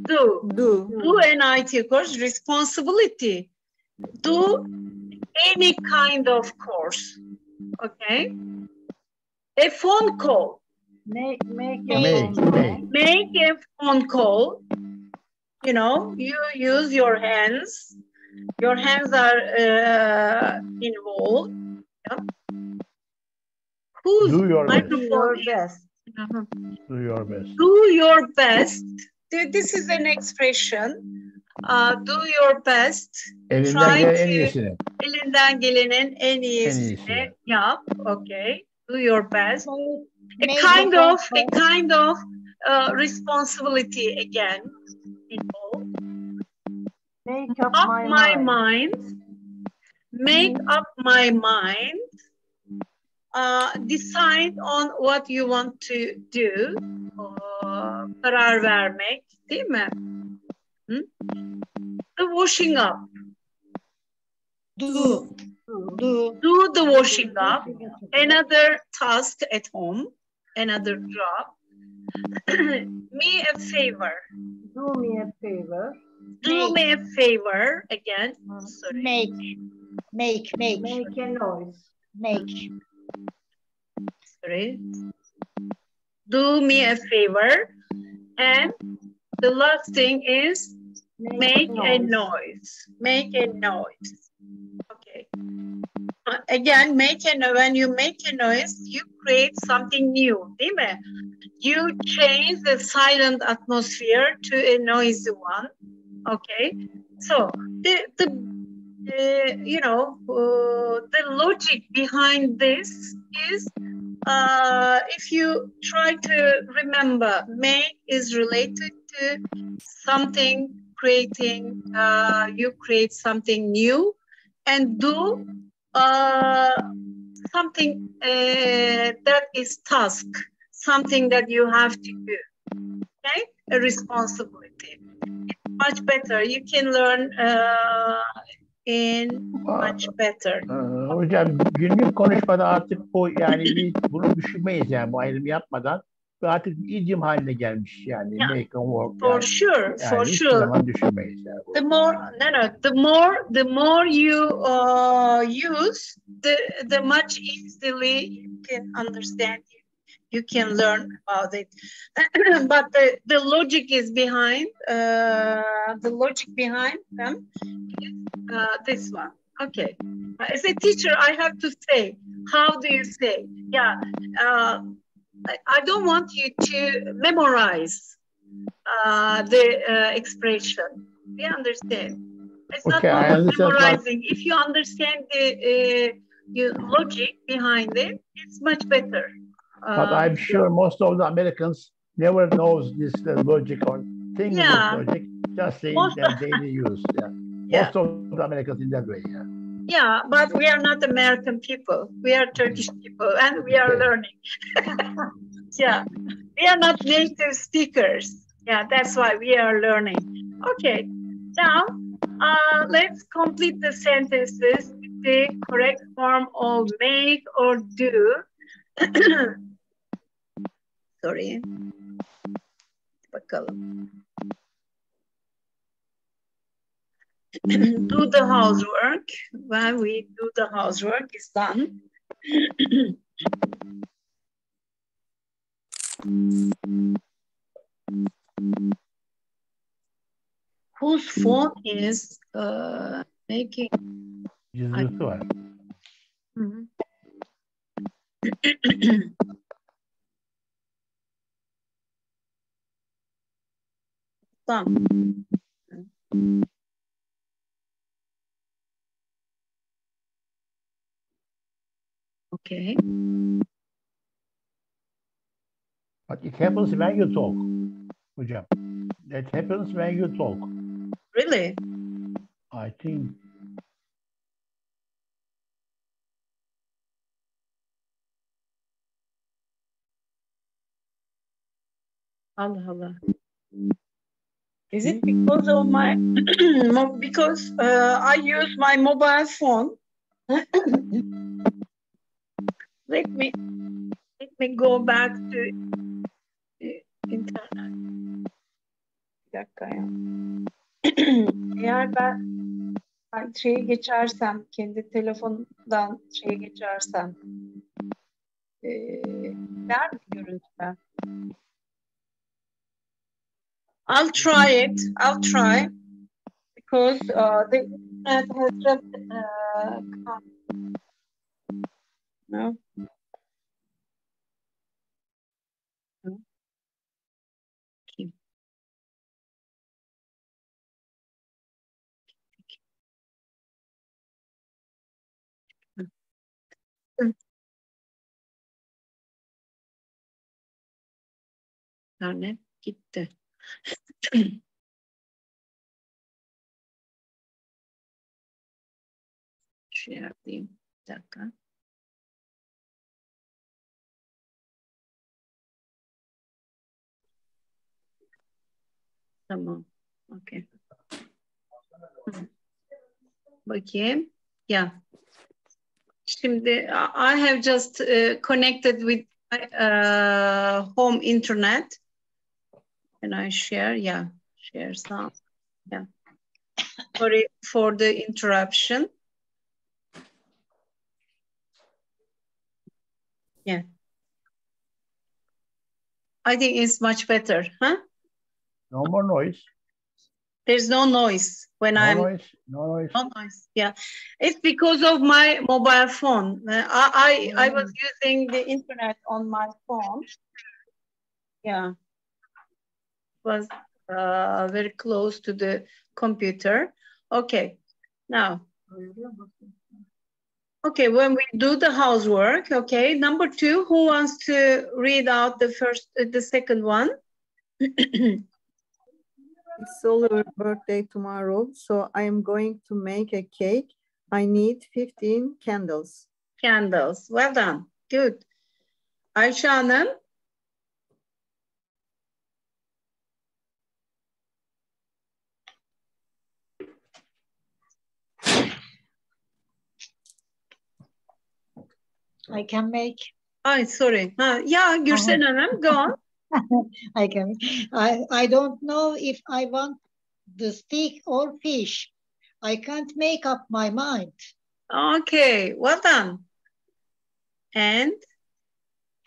do. Do an IT course, responsibility. Do any kind of course, okay? A phone call. Make a phone call. You know, you use your hands. Your hands are involved. Yeah. Whose Do your microphone best. Do your best. Do your best. This is an expression. Do your best. Elinden gelen en iyisini. Elinden gelenin en iyisini yap. Okay. Do your best. A kind of responsibility again involved. Make up my mind. Make up my mind. Decide on what you want to do. Karar vermek, değil mi? The washing up. Do the washing up. Another task at home. Another job. Me a favor. Do me a favor. Do me a favor. Again. Sorry. Make a noise. Make. Sorry. Do me a favor. And the last thing is make a noise. Make a noise. Okay. Again, when you make a noise, you create something new, değil mi? You change the silent atmosphere to a noisy one. Okay. So the logic behind this is if you try to remember, make is related to something creating, you create something new, and do something that is task, something that you have to do, okay? A responsibility. It's much better. You can learn much better. Hocam günlük konuşmada artık bu yani bunu düşünmeyiz yani bu ayrımı yapmadan ve artık bir idiom haline gelmiş yani make and work. For sure, yani for hiçbir sure. zaman düşünmeyiz yani. The more you use, the much easily you can understand it. You can learn about it. But the logic is behind them is this one. Okay. As a teacher, I have to say, how do you say? Yeah. I don't want you to memorize the expression. Do you understand? It's not memorizing. If you understand the logic behind it, it's much better. But I'm sure most of the Americans never knows this logic or think about logic, just in their daily use. Most of the Americans in that way. Yeah, but we are not American people. We are Turkish people, and we are learning. Yeah, we are not native speakers. Yeah, that's why we are learning. Okay, now let's complete the sentences with the correct form of make or do. Sorry. Bakalım. Do the housework. When we do the housework, it's done. Whose phone is making? Cızırtı var. Done. Okay. But it happens when you talk, hocam. That happens when you talk. Really? I think. Allah Allah. Is it because of my because I use my mobile phone? Let me go back to internet. Bir dakika ya. Eğer ben şeye geçersem, kendi telefondan şeye geçersem, der mi görüntüler? I'll try it. I'll try because the internet has just come. No. Okay. İnternet gitti. Şey yapayım. Bir dakika. Tamam. Okay. Bakayım. Yeah. Şimdi I have just connected with home internet. Can I share? Yeah. Share some. Yeah. Sorry for the interruption. Yeah. I think it's much better, huh? No more noise. There's no noise when No noise. No noise. Yeah, it's because of my mobile phone. I was using the internet on my phone. Yeah, it was very close to the computer. Okay, now. Okay, when we do the housework, okay, number 2, who wants to read out the second one? It's Oliver's birthday tomorrow, so I am going to make a cake. I need 15 candles. Candles, well done, good. Ayşe Hanım? I can make. Sorry. Yeah, Gürsen Hanım, go on. I can. I don't know if I want the steak or fish. I can't make up my mind. Okay, well done. And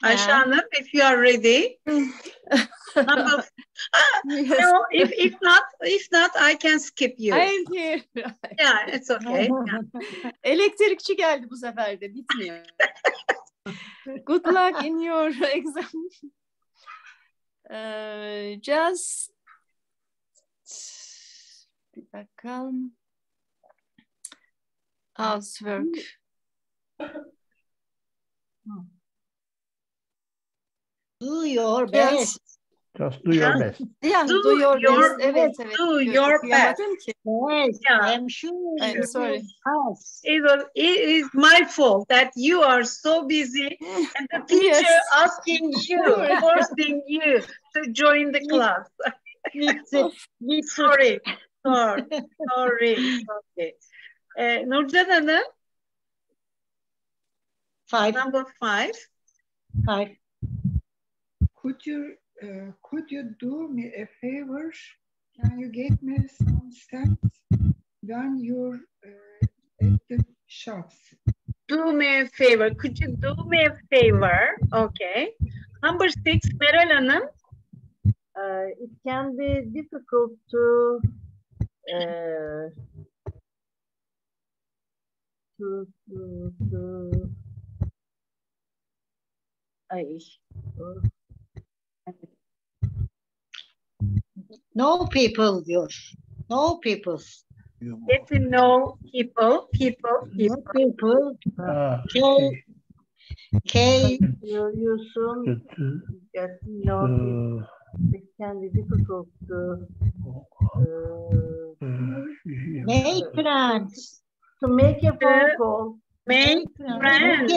Ayşe Hanım, if you are ready. No, if not, I can skip you. I'm here. Yeah, it's okay. Yeah. Elektrikçi geldi bu sefer de, bitmiyor. Good luck in your exam. Just bir dakika. Housework. Do your best. Just do your best. Yeah, do your best. Evet. Do your best. Yes, Yeah. I'm sure. I'm sorry. It is my fault that you are so busy and the teacher asking you, forcing you to join the class. Sorry. Nurcan Hanım? 5. Number 5. 5. Could you do me a favor? Can you get me some stamps when you're at the shops? Do me a favor. Could you do me a favor? Okay. Number 6, Meral Hanım. It can be difficult to No people diyor. No people. Get to know people. No people. You soon get to know people. It can be difficult to make friends. To make a phone call. Make friends.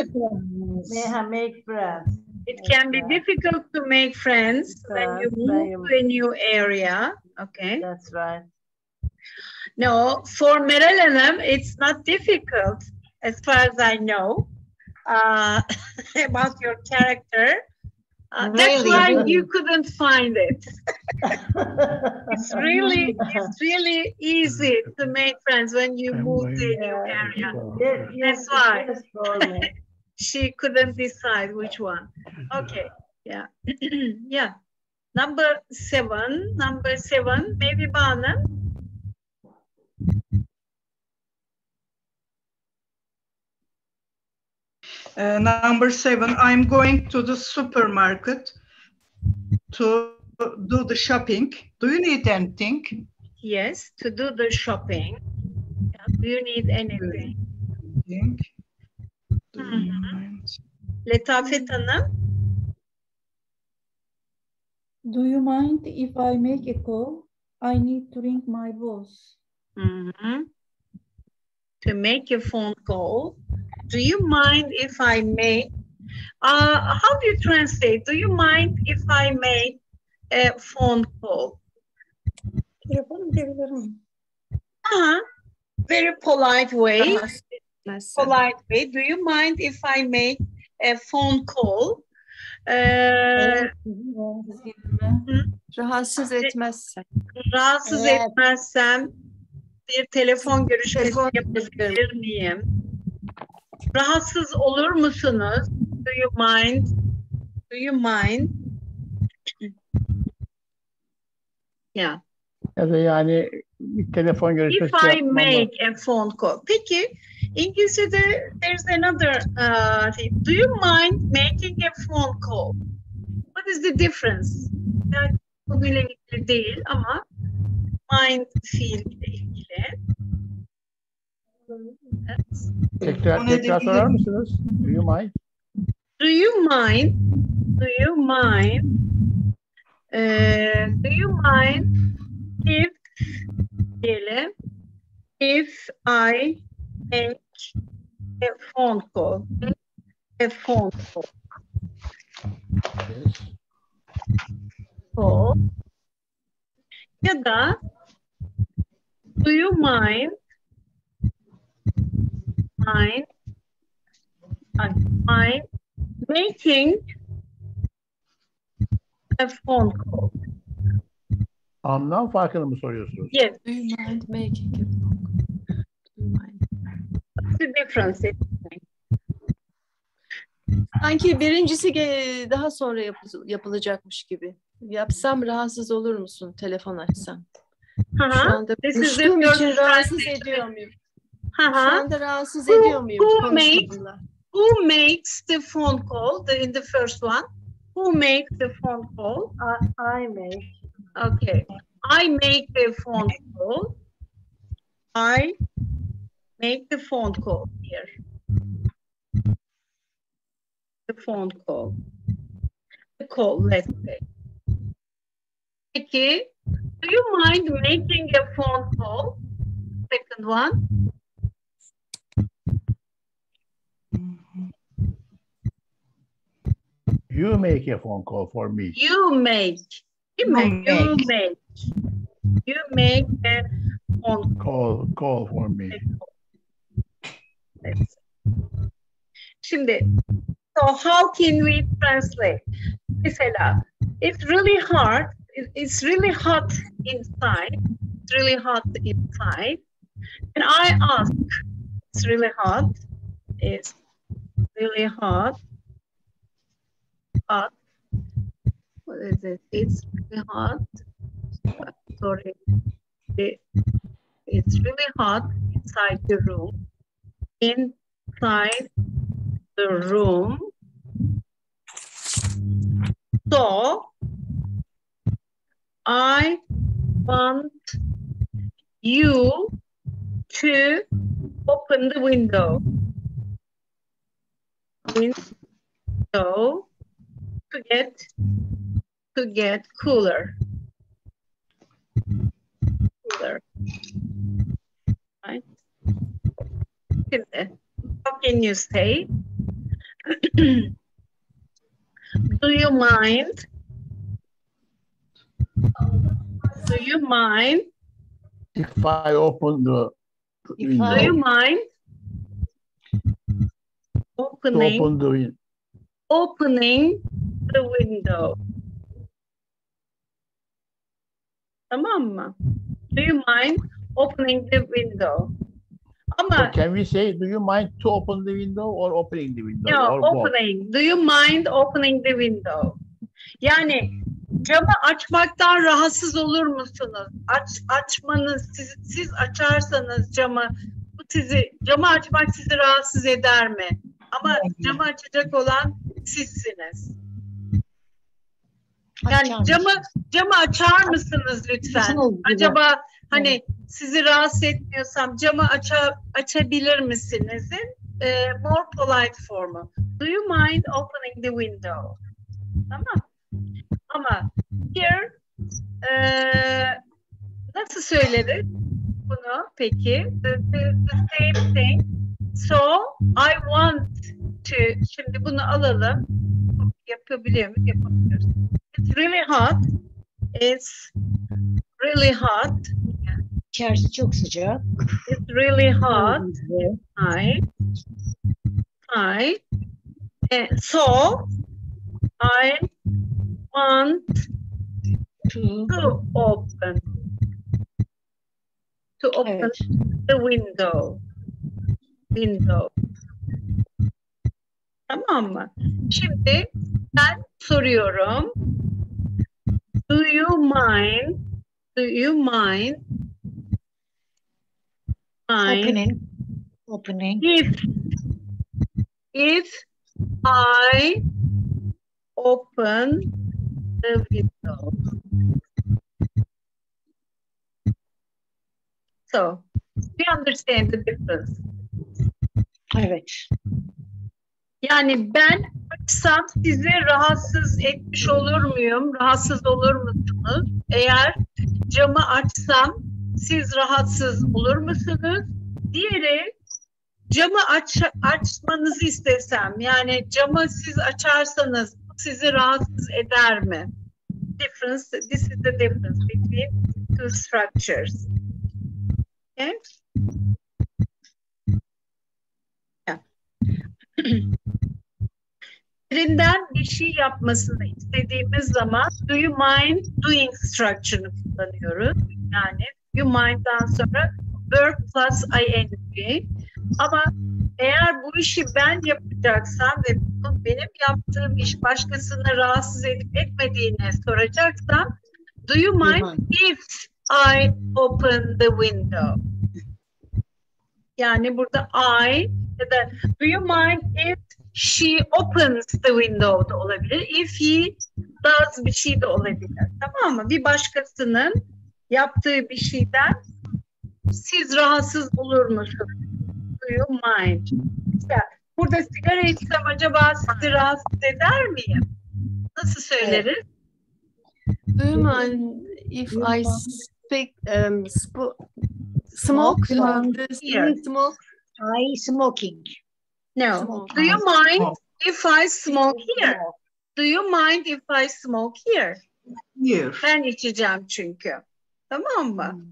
Make friends. It can be difficult to make friends when you move to a new area. Okay. That's right. No, for Meral Hanım, it's not difficult, as far as I know, about your character. That's why you couldn't find it. It's really easy to make friends when you move to a new area. That's why she couldn't decide which one. Okay, yeah. Yeah. Number seven, maybe Bana. Number 7, I'm going to the supermarket to do the shopping. Do you need anything? Yes, to do the shopping. Yeah. Do you need anything? Letafet Hanım. Do you mind if I make a call? I need to ring my boss. To make a phone call. Do you mind if I make? How do you translate? Do you mind if I make a phone call? Very polite way. Polite way. Do you mind if I make a phone call? Rahatsız etmezsen. Rahatsız etmezsem bir telefon görüşmesi yapabilir miyim? Rahatsız olur musunuz? Do you mind? Do you mind? Yeah. Yani bir telefon görüşmesi If I make a phone call. Peki İngilizce'de there's another thing. Do you mind making a phone call? What is the difference? Yani konuyla ilgili değil ama mind fiiliyle ilgili. Tekrar sorar mısınız? Do you mind? Do you mind? Do you mind? Do you mind if diyelim if I make a phone call? A phone call. Call. Ya da do you mind making a phone call? Anlam farkını mı soruyorsunuz? Yes. Do you mind making a phone call? Do you mind? What's the difference? Sanki birincisi daha sonra yapılacakmış gibi. Yapsam rahatsız olur musun telefon açsam? Şu anda konuştuğum için rahatsız ediyor muyum? Şu anda rahatsız ediyor muyum konuşmamla? Who makes the phone call? In the first one, who makes the phone call? I make. Okay, I make the phone call. I make the phone call here. The phone call. The call, let's say. Peki, do you mind making a phone call? Second one. You make a phone call for me. You make a phone call for me. Şimdi, so how can we translate? Mesela, it's really hard. It's really hot inside. It's really hot inside. And I ask, it's really hot. It's really hot. Hot. What is it? It's really hot. Sorry. It's really hot inside the room. Inside the room. So I want you to open the window. Window to get cooler. Right? How can you say? Do you mind? Do you mind? If I open the window. Do you mind opening the window? Tamam mı? Do you mind opening the window? Ama so can we say, do you mind to open the window or opening the window? no, or opening. Both? Do you mind opening the window? Yani camı açmaktan rahatsız olur musunuz? Açmanız, siz açarsanız camı açmak sizi rahatsız eder mi? Ama camı açacak olan sizsiniz. Yani camı açar mısınız lütfen? Acaba hani sizi rahatsız etmiyorsam camı açabilir misiniz? More polite formu. Do you mind opening the window? Tamam. Ama here nasıl söyleriz bunu peki? The same thing. So I want to. Şimdi bunu alalım. Yapabiliyor muyuz? Yapamıyoruz. It's really hot. It's really hot. İçerisi çok sıcak. It's really hot. Hi. So I want to open the window. Tamam mı? Şimdi ben soruyorum. Do you mind opening if I open the window? So, we understand the difference. Evet. Yani ben açsam sizi rahatsız etmiş olur muyum? Rahatsız olur musunuz? Eğer camı açsam siz rahatsız olur musunuz? Diğeri camı açmanızı istesem, yani camı siz açarsanız sizi rahatsız eder mi? This is the difference between two structures. Okay? Yeah. Birinden bir şey yapmasını istediğimiz zaman do you mind doing structure'ını kullanıyoruz. Yani you mind'dan sonra verb plus ing. Ama eğer bu işi ben yapacaksam ve benim yaptığım iş başkasını rahatsız edip etmediğini soracaksam do you mind if I open the window? Yani burada I ya da do you mind if she opens the window da olabilir. If he does bir şey de olabilir. Tamam mı? Bir başkasının yaptığı bir şeyden siz rahatsız olur musunuz? Do you mind? İşte burada sigara içsem acaba sizi rahatsız eder miyim? Nasıl söyleriz? Do you mind if I smoke? Smoke? I smoking. No. Smoke. Do you mind if I smoke here? Do you mind if I smoke here? Here. Ben içeceğim çünkü. Tamam mı?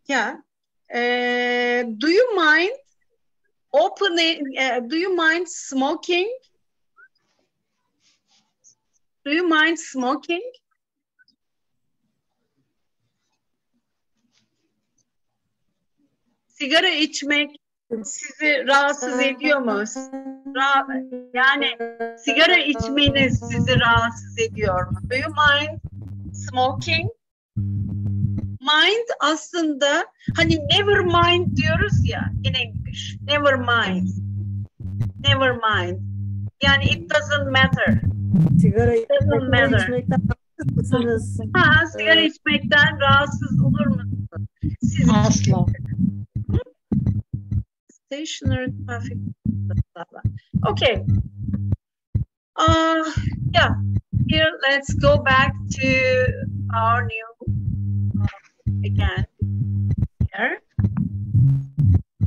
Yeah. Do you mind opening? Do you mind smoking? Do you mind smoking? Sigara içmek sizi rahatsız ediyor mu? Yani sigara içmeniz sizi rahatsız ediyor mu? Do you mind smoking? Mind aslında hani never mind diyoruz ya in English. Never mind. Never mind. Yani it doesn't matter. Sigara içmekten rahatsız mısınız? Sigara içmekten rahatsız olur musunuz? Siz asla. Stationary traffic. Okay. Yeah. Here, let's go back to our new again. Here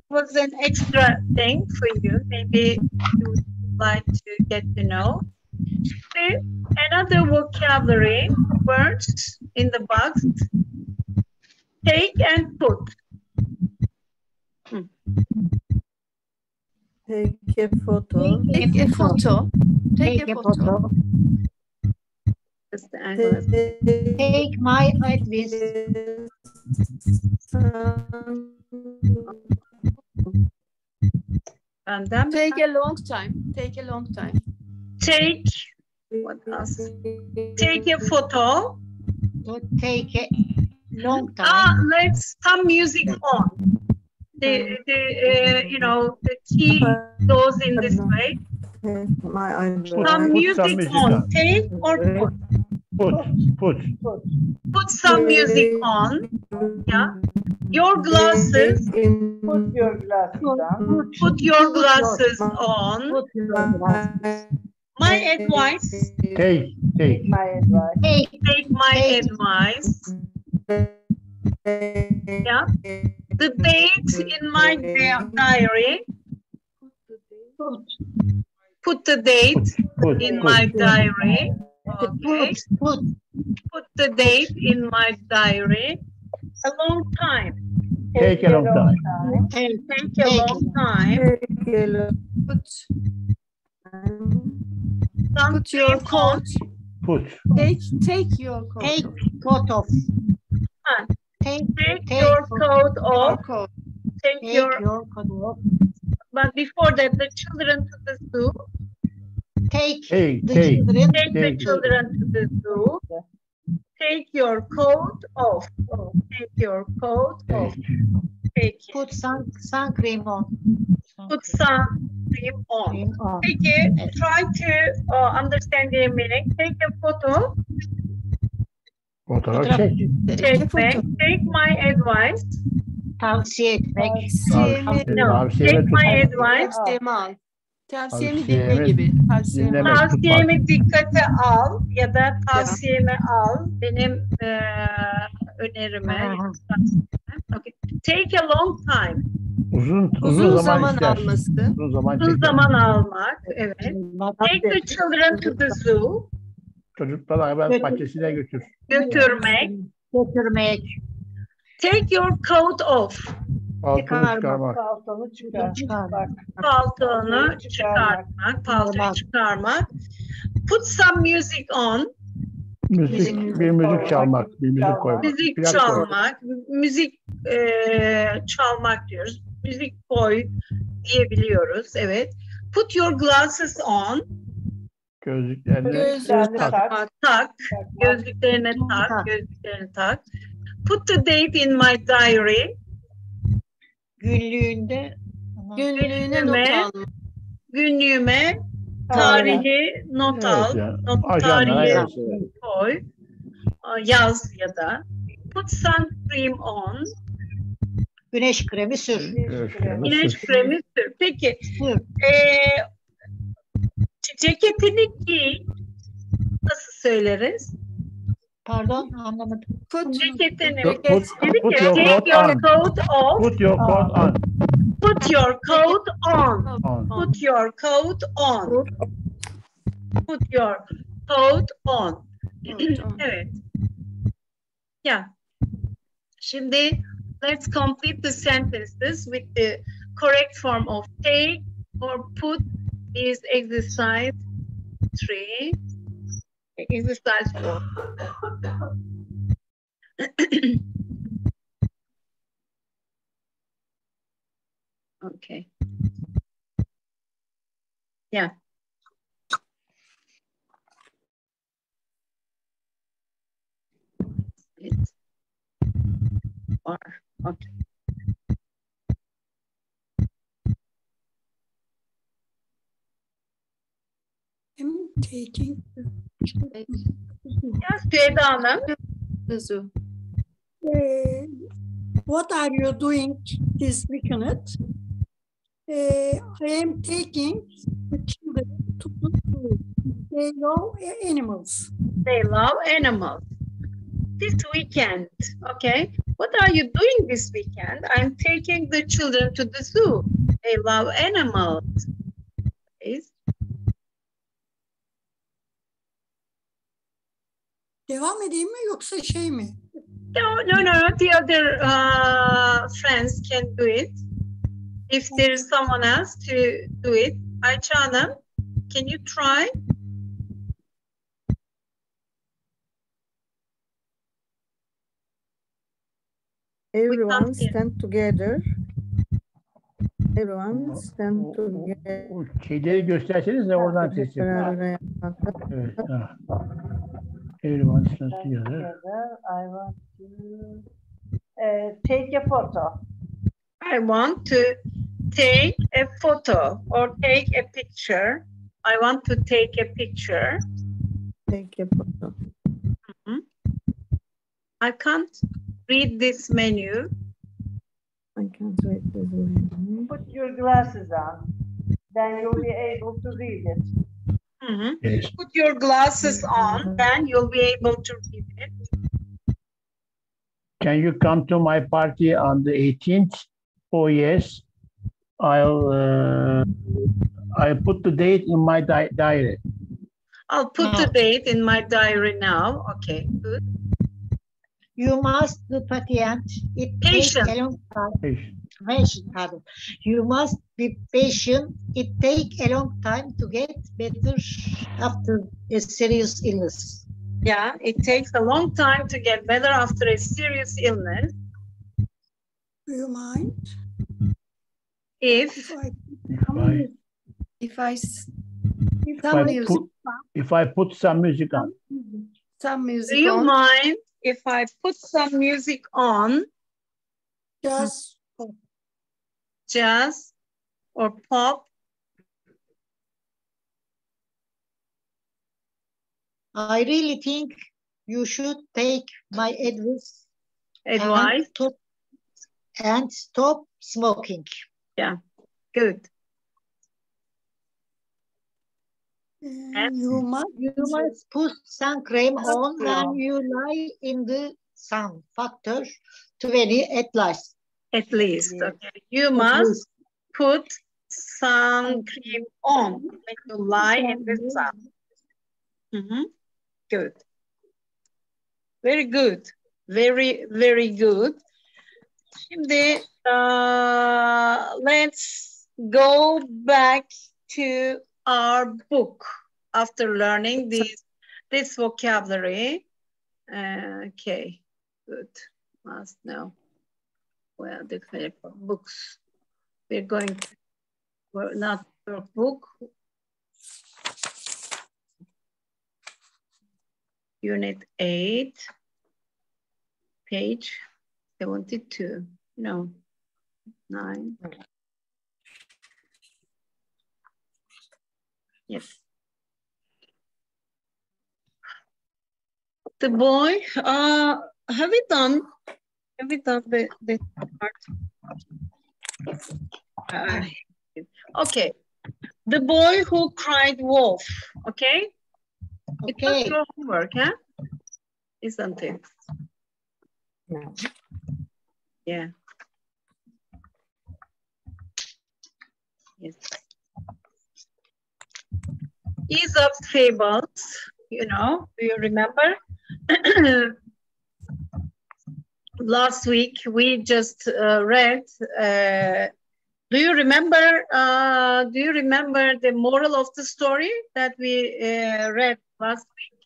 was an extra thing for you. Maybe you would like to get to know. Another vocabulary words in the box. Take and put. Take a photo. Take a photo. Take a photo. Take my advice. And then Take a long time. Take a long time. take, what else? Take a photo. Take a long time. Let's some music on. The key goes in this way. Some music on. Take or put. Put some music on. Yeah. Your glasses. Put your glasses on. Put your glasses on. My advice. Take. My advice. Take my advice. Yeah. The date in my diary. Put the date in my diary. Okay. Put the date in my diary. A long time. Take a long time. Take a long time. Put your coat. Put. Take your coat. Take coat off. Take your coat off. Take your coat off. But before that, the children to the zoo. Take the children to the zoo. Take your coat off. Take your coat off. Take Put sun cream on. Put sun cream on. Peki, try to understand the meaning. Take a photo. Fotoğraf çek. Take my advice. Tavsiye etmek. No, take my advice. Tavsiyemi dinle gibi. Tavsiyemi dikkate al ya da tavsiyemi al. Benim önerime. Okay. Take a long time. Uzun zaman alması. Uzun zaman almak. Evet. Take the children to the zoo. Çocukları hayvan bahçesine götür. Götürmek. Take your coat off. Paltonu çıkarmak. Paltonu çıkarmak. Put some music on. Bir müzik çalmak. Bir müzik koymak. Müzik çalmak. Müzik çalmak diyoruz. Müzik koy diyebiliyoruz. Evet. Put your glasses on. Gözlüklerini tak. Gözlüklerini tak. Put the date in my diary. Günlüğüme tarihi not al. Tarihi koy. Yaz ya da. Put sun cream on. Güneş kremi sür. Güneş kremi sür. Peki. Ceketini giy. Nasıl söyleriz? Pardon, anlamadım. Ceketini. Put your coat on. Put your coat on. Put your coat on. Put your coat on. Put your coat on. Evet. Yeah. Şimdi let's complete the sentences with the correct form of take or put. Is exercise 3. Exercise 4. Okay. Yeah. Okay. I'm taking. Yes, Ceyda Hanım. What are you doing this weekend? I am taking the children to the zoo. They love animals. They love animals. This weekend, okay. What are you doing this weekend? I'm taking the children to the zoo. They love animals. Please. Devam edeyim mi yoksa şey mi? No. The other friends can do it. If there is someone else to do it. Ayça Hanım, can you try? Everyone stand together. Everyone stand together. O şeyleri gösterseniz de oradan ses yapıyor. Evet. Everyone stand together. I want to take a photo. I want to take a photo or take a picture. I want to take a picture. Take a photo. I can't read this menu. I can't read this menu. Put your glasses on. Then you'll be able to read it. Yes. Put your glasses on, then you'll be able to read it. Can you come to my party on the 18th? Oh yes. I'll put the date in my diary. I'll put the date in my diary now. Okay, good. You must be patient. It takes a long time. Patient, pardon. You must be patient. It takes a long time to get better after a serious illness. Yeah, it takes a long time to get better after a serious illness. Do you mind? If I put some music on. Some music do you on. mind if I put some music on? Jazz or pop? I really think you should take my advice. And stop smoking. Yeah, good. You must put sun cream on when you lie in the sun. Factor 20 at least. At least, okay. You must put sun cream on when you lie in the sun. Good. Very good. Very, very good. Şimdi, let's go back to our book after learning this vocabulary. Okay, good. Must know. Well, the books. We're going to, not workbook. Unit 8, page 72. No, 9. Yes. The boy, have we done the part? Okay. The boy who cried wolf. Okay? It's not your homework, huh? Isn't it? No. Yeah. Yes. Aesop's fables, you know, do you remember? Last week we just read. Do you remember the moral of the story that we read last week?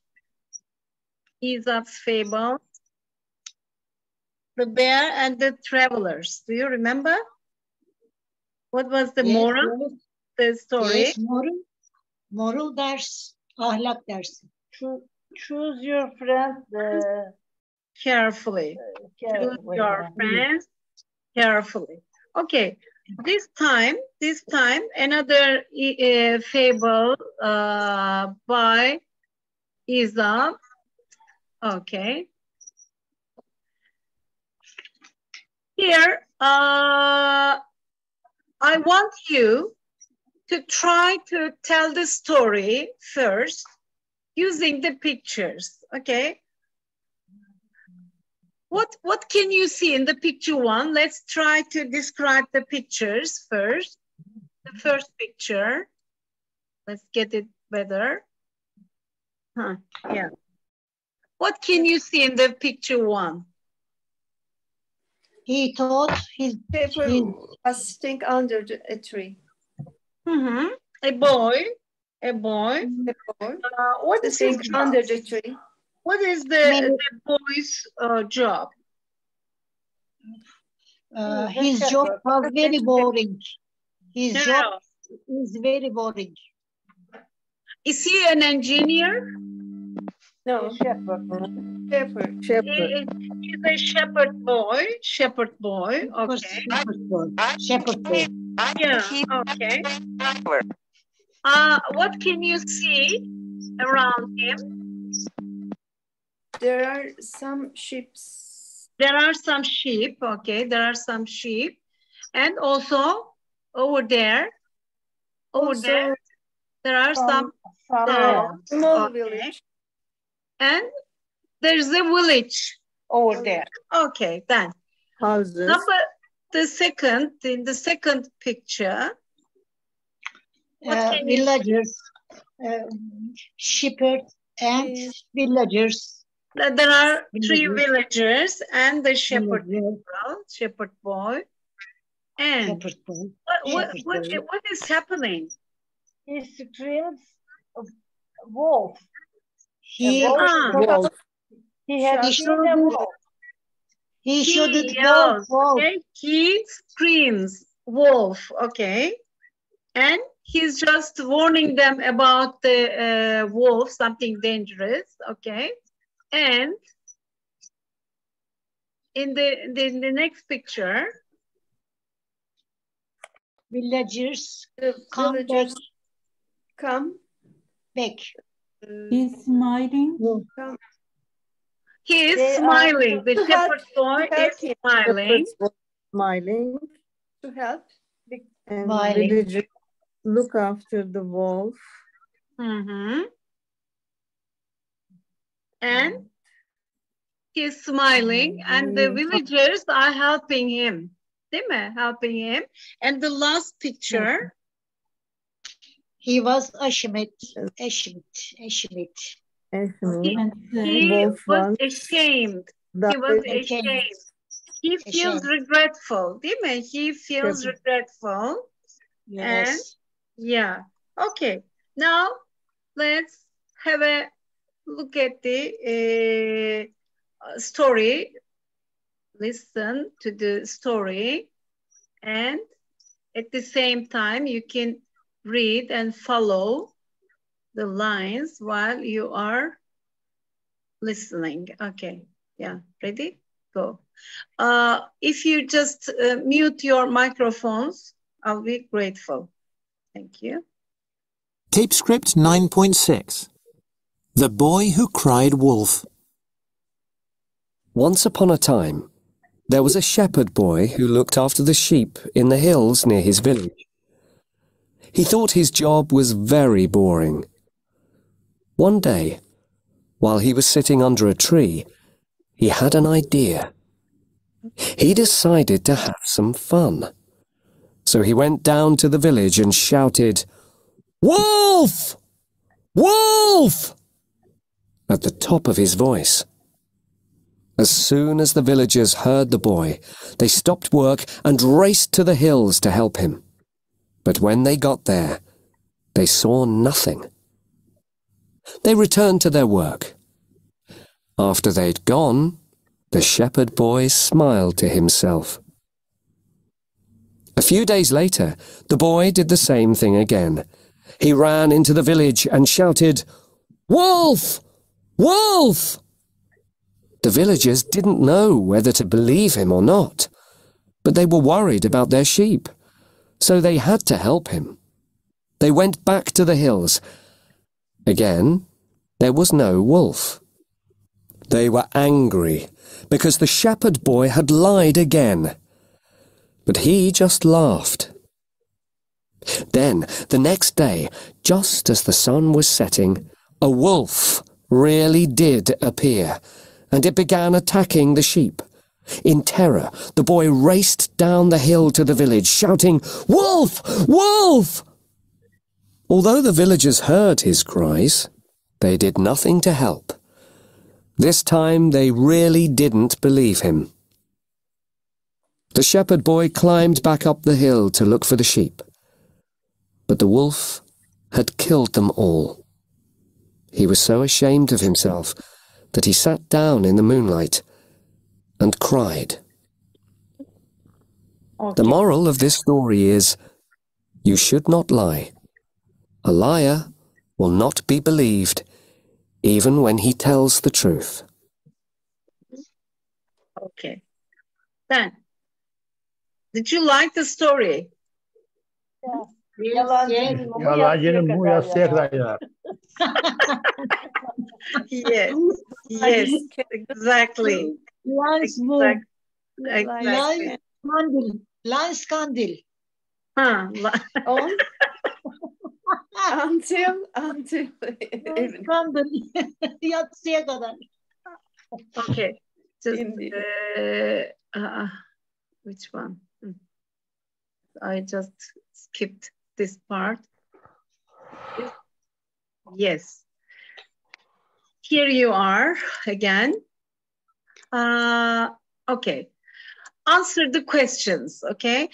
Aesop's fable. The bear and the travelers. Do you remember? What was the moral of the story? Yes, moral ders, ahlak dersi. Choose your friends carefully. Choose your friends carefully. Okay. This time another fable by Aesop. Okay. Here, I want you to try to tell the story first using the pictures, okay? What can you see in the picture one? Let's try to describe the pictures first. The first picture. Let's get it better. Yeah. What can you see in the picture 1? He thought his Shepherd was sitting under a tree. A boy. What is his job? Under the tree. What is the boy's job? His job was very boring. His job is very boring. Is he an engineer? No. Shepherd. He's a shepherd boy. Okay. Shepherd boy. Yeah. Okay. What can you see around him? There are some sheep. There are some sheep. Okay. There are some sheep, and also over there. There are some small village. And there's a village over there. Okay, then. Houses. In the second picture. Villagers, shepherds and villagers. There are 3 villagers and the shepherd boy. And what is happening? He screams wolf. He screams wolf. Okay. And he's just warning them about the wolf, something dangerous. Okay. And in the next picture, villagers come back. He's smiling. He is smiling. The shepherd boy is smiling. Smiling. To help. And villagers look after the wolf. And he's smiling, and the villagers are helping him. Helping him. And the last picture. He was ashamed. He was ashamed. He feels regretful. He feels regretful. Yes. And yeah. Okay. Now let's have a look at the story. Listen to the story, and at the same time you can read and follow the lines while you are listening. Okay, yeah, ready? Go. If you just mute your microphones, I'll be grateful. Thank you. Tape script 9.6. The Boy Who Cried Wolf. Once upon a time, there was a shepherd boy who looked after the sheep in the hills near his village. He thought his job was very boring. One day, while he was sitting under a tree, he had an idea. He decided to have some fun. So he went down to the village and shouted, "Wolf! Wolf!" at the top of his voice. As soon as the villagers heard the boy, they stopped work and raced to the hills to help him. But when they got there, they saw nothing. They returned to their work. After they'd gone, the shepherd boy smiled to himself. A few days later, the boy did the same thing again. He ran into the village and shouted, "Wolf! Wolf!" The villagers didn't know whether to believe him or not, but they were worried about their sheep, so they had to help him. They went back to the hills. Again, there was no wolf. They were angry because the shepherd boy had lied again, but he just laughed. Then, the next day, just as the sun was setting, a wolf really did appear, and it began attacking the sheep. In terror, the boy raced down the hill to the village, shouting, "Wolf! Wolf!" Although the villagers heard his cries, they did nothing to help. This time they really didn't believe him. The shepherd boy climbed back up the hill to look for the sheep, but the wolf had killed them all. He was so ashamed of himself that he sat down in the moonlight and cried. Okay. The moral of this story is, you should not lie. A liar will not be believed, even when he tells the truth. Okay. Then, did you like the story? Yalancının mu yatsıya kadar yarar. Yes, yes, exactly. Lance bu. Exactly. Lance Kandil. Huh. Until Kandil. Yatsıya kadar. Okay. Just, which one? I just skipped this part. Yes. Here you are again. Okay. Answer the questions, okay?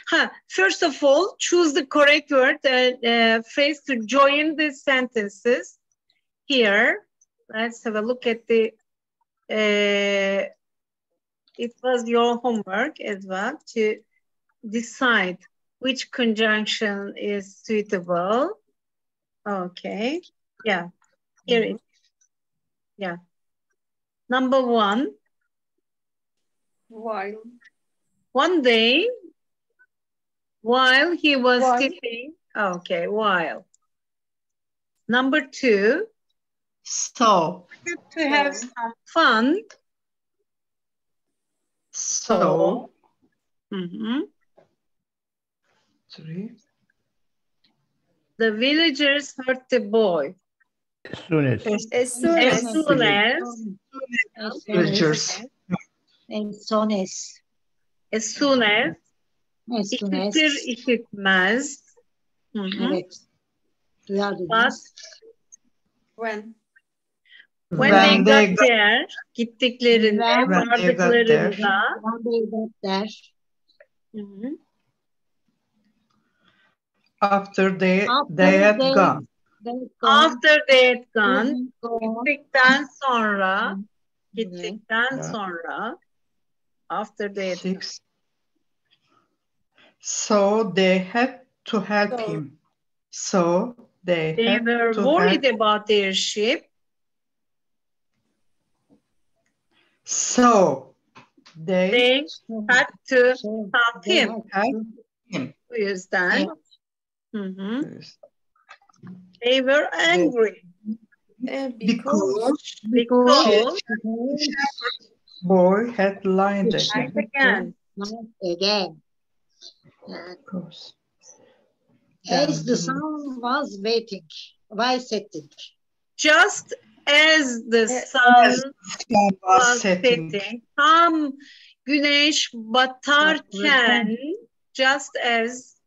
First of all, choose the correct word and phrase to join the sentences. Here, let's have a look at the, it was your homework as well to decide which conjunction is suitable. Okay, yeah, here it is. Yeah. Number one. While. One day, while he was sleeping. Okay, while. Number two. So. To have some fun. So. Mm-hmm. Three. The villagers heard the boy. As soon as. As soon as. Villagers. As soon as. İşitir işitmez. Evet. Duyar But dediniz. when they got there, gittiklerinde, vardıklarında. When they got there. After they had gone. After they had gone, gittikten sonra, after they had gone. So they had to help him. So they were worried about their sheep. So they had to help him. Bu yüzden they were angry. Because boy had lied again. As the sun was setting. Just as the sun was setting. Tam güneş batarken, just as.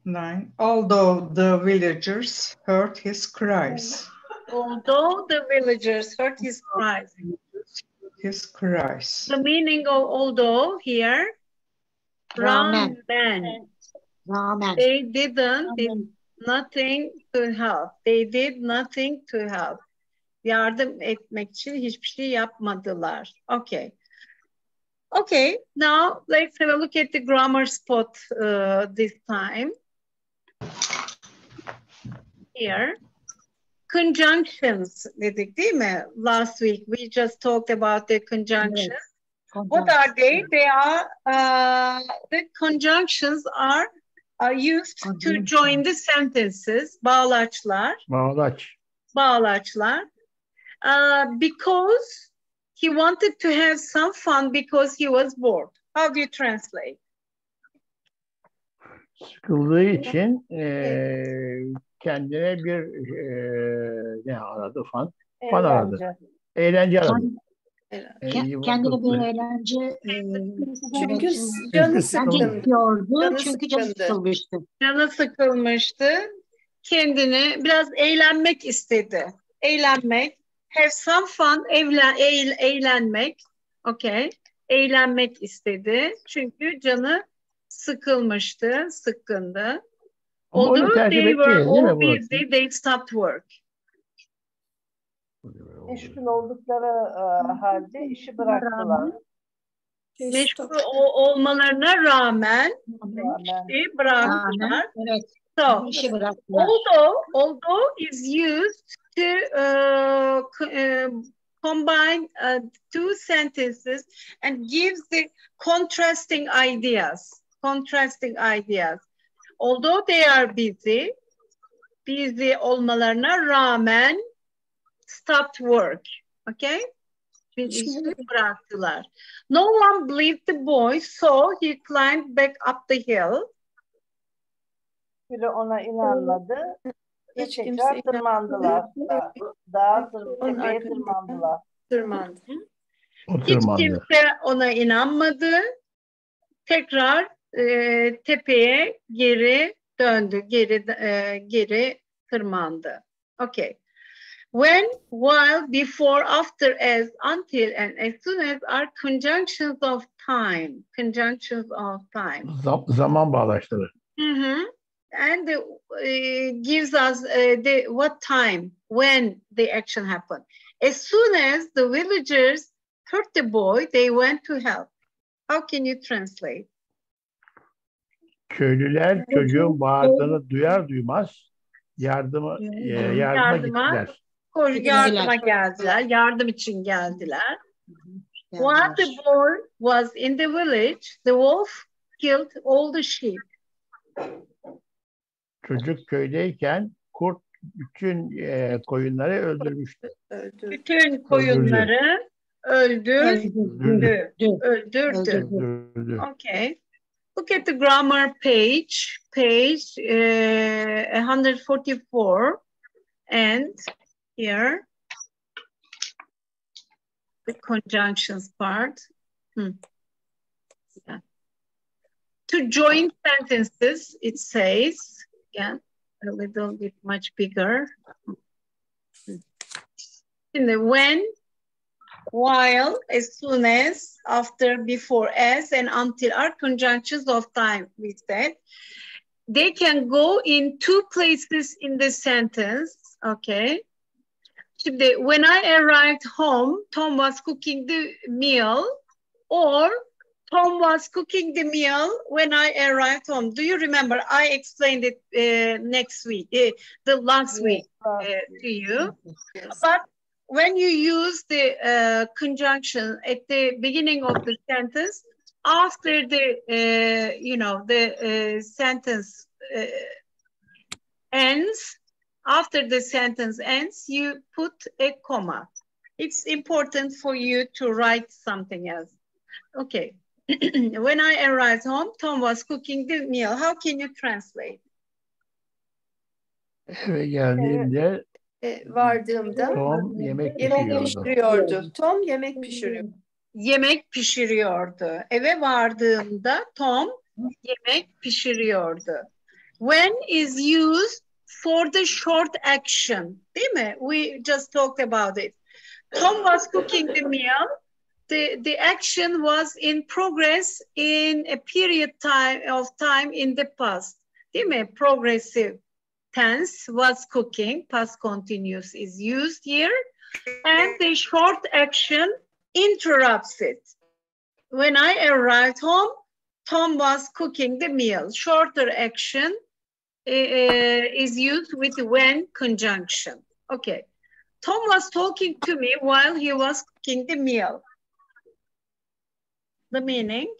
9. Although the villagers heard his cries. Although the villagers heard his cries. His cries. The meaning of although here, Ramen. They did nothing to help. They did nothing to help. Yardım etmek için hiçbir şey yapmadılar. Okay. Okay, now let's have a look at the grammar spot this time. Here. Conjunctions dedik değil mi? Last week we just talked about the conjunctions. What are they? They are, the conjunctions are used to join the sentences. Bağlaçlar. Bağlaçlar. Because he wanted to have some fun because he was bored. How do you translate? Sıkıldığı için kendine bir ne aradı? Fan aradı. Eğlence aradı. Kendine bir eğlence çünkü canı sıkılmıştı. Çünkü canı sıkılmıştı. Canı sıkılmıştı. kendini biraz eğlenmek istedi. Eğlenmek. Have some fun. Eğlenmek. Okay. Eğlenmek istedi. Çünkü canı sıkılmıştı, sıkkındı. Although they were all busy, they stopped work. Meşgul oldukları halde işi bıraktılar. Meşgul olmalarına rağmen işi bıraktılar. Evet. So, İşi bıraktılar. although is used to combine two sentences and gives the contrasting ideas. Although they are busy olmalarına rağmen stopped work. Okay? İşi bıraktılar. No one believed the boy, so he climbed back up the hill. Biri ona inanmadı. Hiç tekrar tırmandılar. Dağa tepeye tırmandılar. Hiç kimse ona inanmadı. Tekrar tepeye geri döndü. Geri tırmandı. Okay. When, while, before, after, as, until, and as soon as are conjunctions of time. Zaman bağlaçları. And gives us what time, when the action happened. As soon as the villagers heard the boy, they went to help. How can you translate? Köylüler çocuğun bağırdığını duyar duymaz yardıma gittiler. Yardıma geldiler. Yardım için geldiler. While the boy was in the village, the wolf killed all the sheep. Çocuk köydeyken kurt bütün koyunları öldürmüştü. Bütün koyunları öldürdü. Okay. Look at the grammar page 144, and here the conjunctions part. Yeah. To join sentences, it says, again, a little bit much bigger. In the when, while, as soon as, after, before, as, and until are conjunctions of time, we said. They can go in two places in the sentence, okay? When I arrived home, Tom was cooking the meal, or Tom was cooking the meal when I arrived home. Do you remember? I explained it the last week to you. Yes. But when you use the conjunction at the beginning of the sentence, after the sentence ends, after the sentence ends, you put a comma. It's important for you to write something else. Okay. When I arrived home, Tom was cooking the meal. How can you translate? Eve geldiğimde vardığımda Tom yemek pişiriyordu. Tom yemek pişiriyordu. Yemek pişiriyordu. Eve vardığımda Tom yemek pişiriyordu. When is used for the short action, değil mi? We just talked about it. Tom was cooking the meal. The action was in progress in a period of time in the past. Değil mi? Progressive tense was cooking. Past continuous is used here. And the short action interrupts it. When I arrived home, Tom was cooking the meal. Shorter action is used with the when conjunction. Okay. Tom was talking to me while he was cooking the meal. The meaning?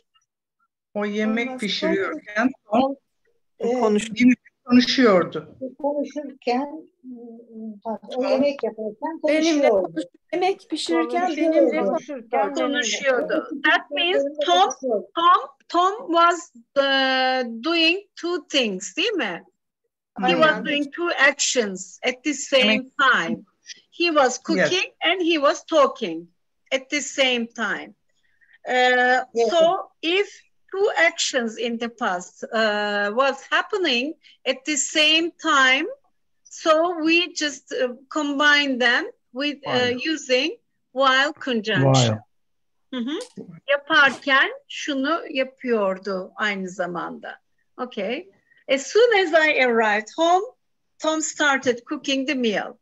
O yemek pişiriyorken Tom konuşuyordu. Konuşurken, o yemek yaparken konuşuyordu. Yemek pişirirken benimle konuşuyordu. That means Tom was doing two things, değil mi? He was doing two actions at the same time. He was cooking and he was talking at the same time. So if two actions in the past was happening at the same time, So we just combine them with using while conjunction. While. Yaparken şunu yapıyordu aynı zamanda. Okay. As soon as I arrived home, Tom started cooking the meal.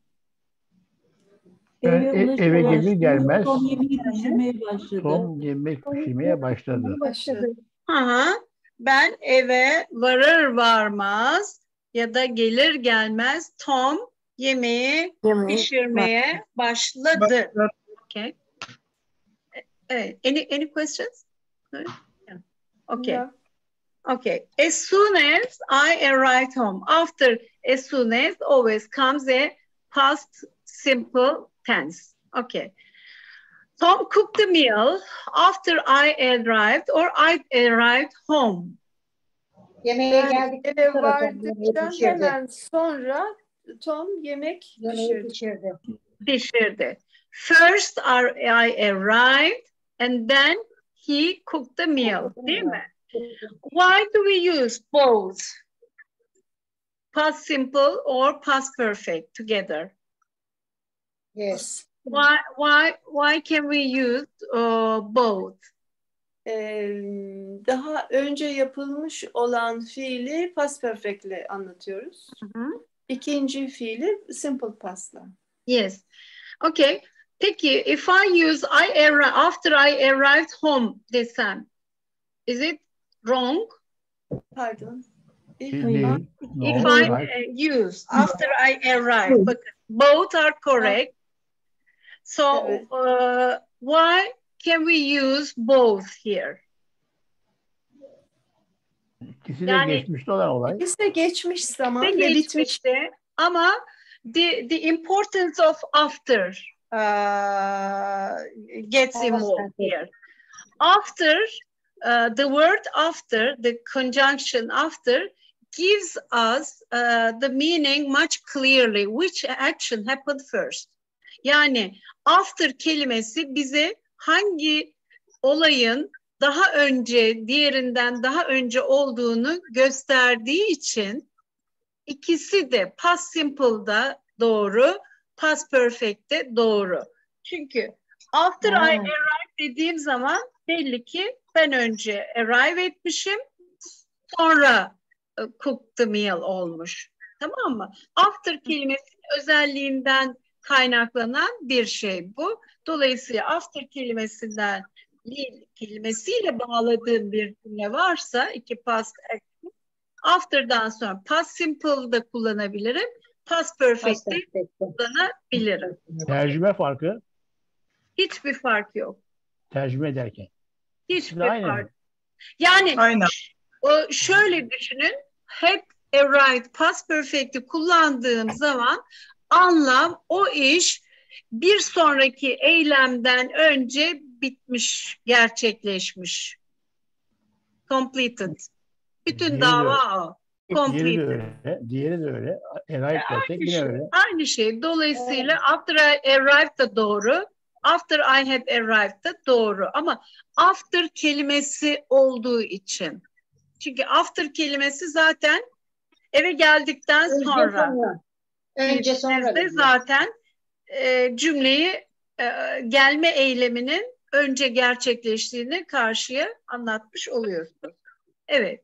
Eve gelir gelmez Tom yemeği pişirmeye başladı. Tom yemek pişirmeye başladı. Ben eve varır varmaz ya da gelir gelmez Tom yemeği pişirmeye başladı. Okay. Any questions? Yeah. Okay. Yeah. Okay. As soon as I arrived home. After as soon as always comes a past simple tense. Okay. Tom cooked the meal after I arrived or I arrived home. Yemeğe Ben geldikten eve sonra Tom yemeği vardıktan pişirdi. hemen sonra Tom yemek pişirdi. Pişirdi. First I arrived and then he cooked the meal. Değil mi? Why do we use both? Past simple or past perfect together? Yes. Why can we use both? Daha önce yapılmış olan fiili past perfect'le anlatıyoruz. İkinci fiili simple past'la. Yes. Okay. Peki, if I use after I arrived home desem, is it wrong? Pardon. If I use after I arrived, bakın, both are correct. So why can we use both here? İkisi de geçmişte olan olay. İkisi de geçmiş zaman ve bitmişti. Ama the importance of after gets involved here. After, the word after, the conjunction after gives us the meaning much clearly. Which action happened first? Yani after kelimesi bize hangi olayın daha önce, diğerinden daha önce olduğunu gösterdiği için ikisi de past simple'da doğru, past perfect'te doğru. Çünkü after I arrived dediğim zaman belli ki ben önce arrive etmişim, sonra cook the meal olmuş. Tamam mı? After kelimesinin özelliğinden kaynaklanan bir şey bu. Dolayısıyla after kelimesiyle bağladığım bir cümle varsa iki past action, after'dan sonra past simple'da kullanabilirim, past perfect'te kullanabilirim. Tercüme farkı? Hiçbir fark yok. Tercüme ederken. Hiçbir fark. Yani şöyle düşünün, hep arrived past perfect'i kullandığım zaman anlam o iş bir sonraki eylemden önce bitmiş, gerçekleşmiş. Completed. Bütün dava o. Completed. Diğeri de öyle. Arrived dersek yine öyle. Aynı şey. Dolayısıyla after I arrived da doğru. After I have arrived da doğru. Ama after kelimesi olduğu için. Çünkü after kelimesi zaten eve geldikten sonra. Önce sonra. Zaten cümleyi gelme eyleminin önce gerçekleştiğini karşıya anlatmış oluyorsunuz. Evet.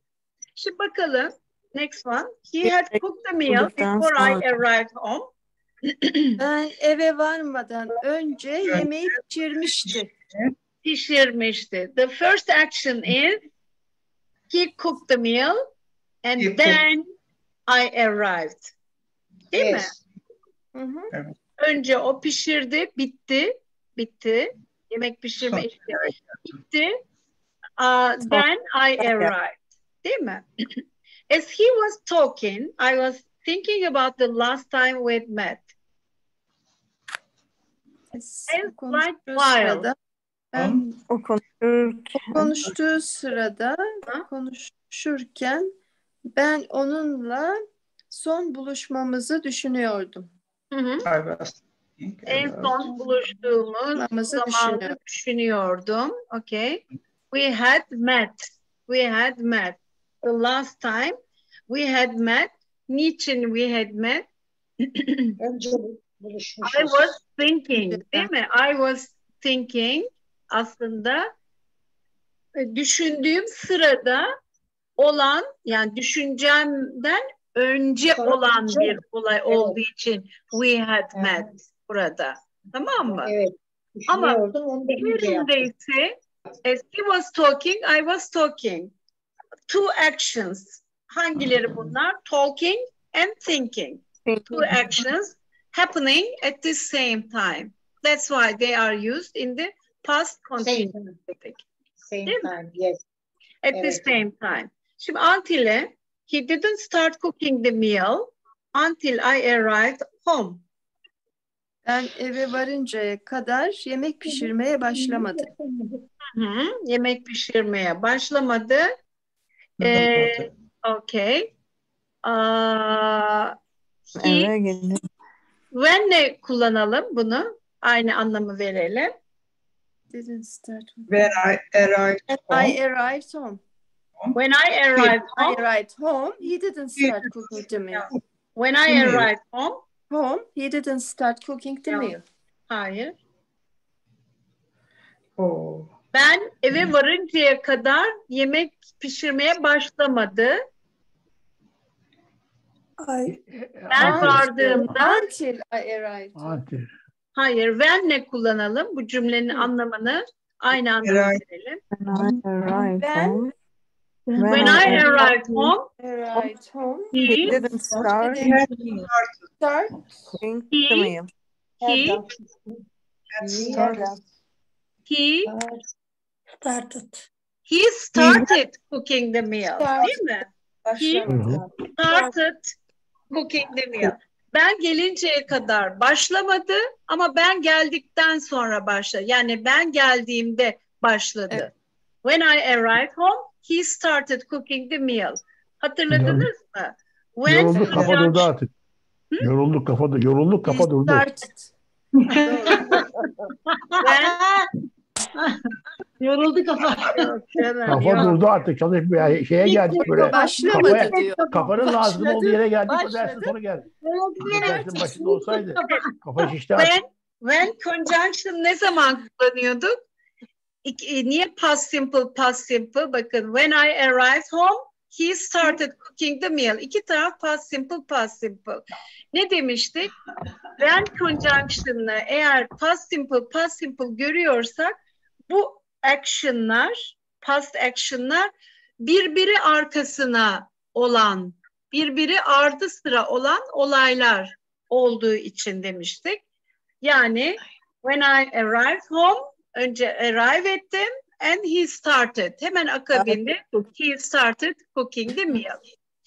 Şimdi bakalım. Next one. He had cooked the meal before I arrived home. Ben eve varmadan önce yemeği pişirmişti. The first action is he cooked the meal and then I arrived. Değil mi? Evet. Önce o pişirdi, bitti. Yemek pişirme işi bitti. Then I arrived. Değil mi? As he was talking, I was thinking about the last time we met. Konuşurken ben onunla son buluşmamızı düşünüyordum. En son buluştuğumuz zamanı düşünüyordum. Okay. We had met. The last time we had met. Niçin we had met? Önce buluşmuşuz. I was thinking, değil mi? I was thinking aslında düşündüğüm sırada olan, yani düşüncemden önce olan bir olay olduğu için we had met burada. Tamam mı? Evet. Ama diğerinde ise as he was talking, I was talking. Two actions. Hangileri bunlar? Talking and thinking. Two actions happening at the same time. That's why they are used in the past continuous. Same time, yes. At the same time. Şimdi until'e he didn't start cooking the meal until I arrived home. Ben eve varıncaya kadar yemek pişirmeye başlamadı. Yemek pişirmeye başlamadı. Okay. When ne kullanalım bunu? Aynı anlamı verelim. Didn't start. When I arrived home. I arrived home. When I arrived home, he didn't start cooking the meal. When I arrived home, he didn't start cooking the meal. Hayır. Oh. Ben eve varıncaya kadar yemek pişirmeye başlamadı. Ben vardığımda Until I arrived. Hayır, when ne kullanalım? Bu cümlenin anlamını aynı anlamı verelim. When I arrived home, he didn't start cooking the meal. He started cooking the meal. Değil mi? He started cooking the meal. Ben gelinceye kadar başlamadı ama ben geldikten sonra başladı. Yani ben geldiğimde başladı. Evet. When I arrived home, he started cooking the meal. Hatırladınız mı? Yorulduk, kafa durdu artık. Yorulduk, kafa durdu. Yorulduk, kafa durdu. Yoruldu kafa. Kafa durdu artık. Çalışmaya şeye geldik böyle. Başlamadı diyor. Kafanın lazım olduğu yere geldik. O dersin sonu geldi. Dersin başında olsaydı kafa şişti artık. When conjunction ne zaman kullanıyorduk? Niye past simple? Bakın, when I arrived home, he started cooking the meal. İki taraf past simple. Ne demiştik? When conjunction'la eğer past simple görüyorsak bu action'lar, past action'lar birbiri arkasına olan, birbiri ardı sıra olan olaylar olduğu için demiştik. Yani when I arrived home, önce arrive ettim and he started. Hemen akabinde he started cooking the meal.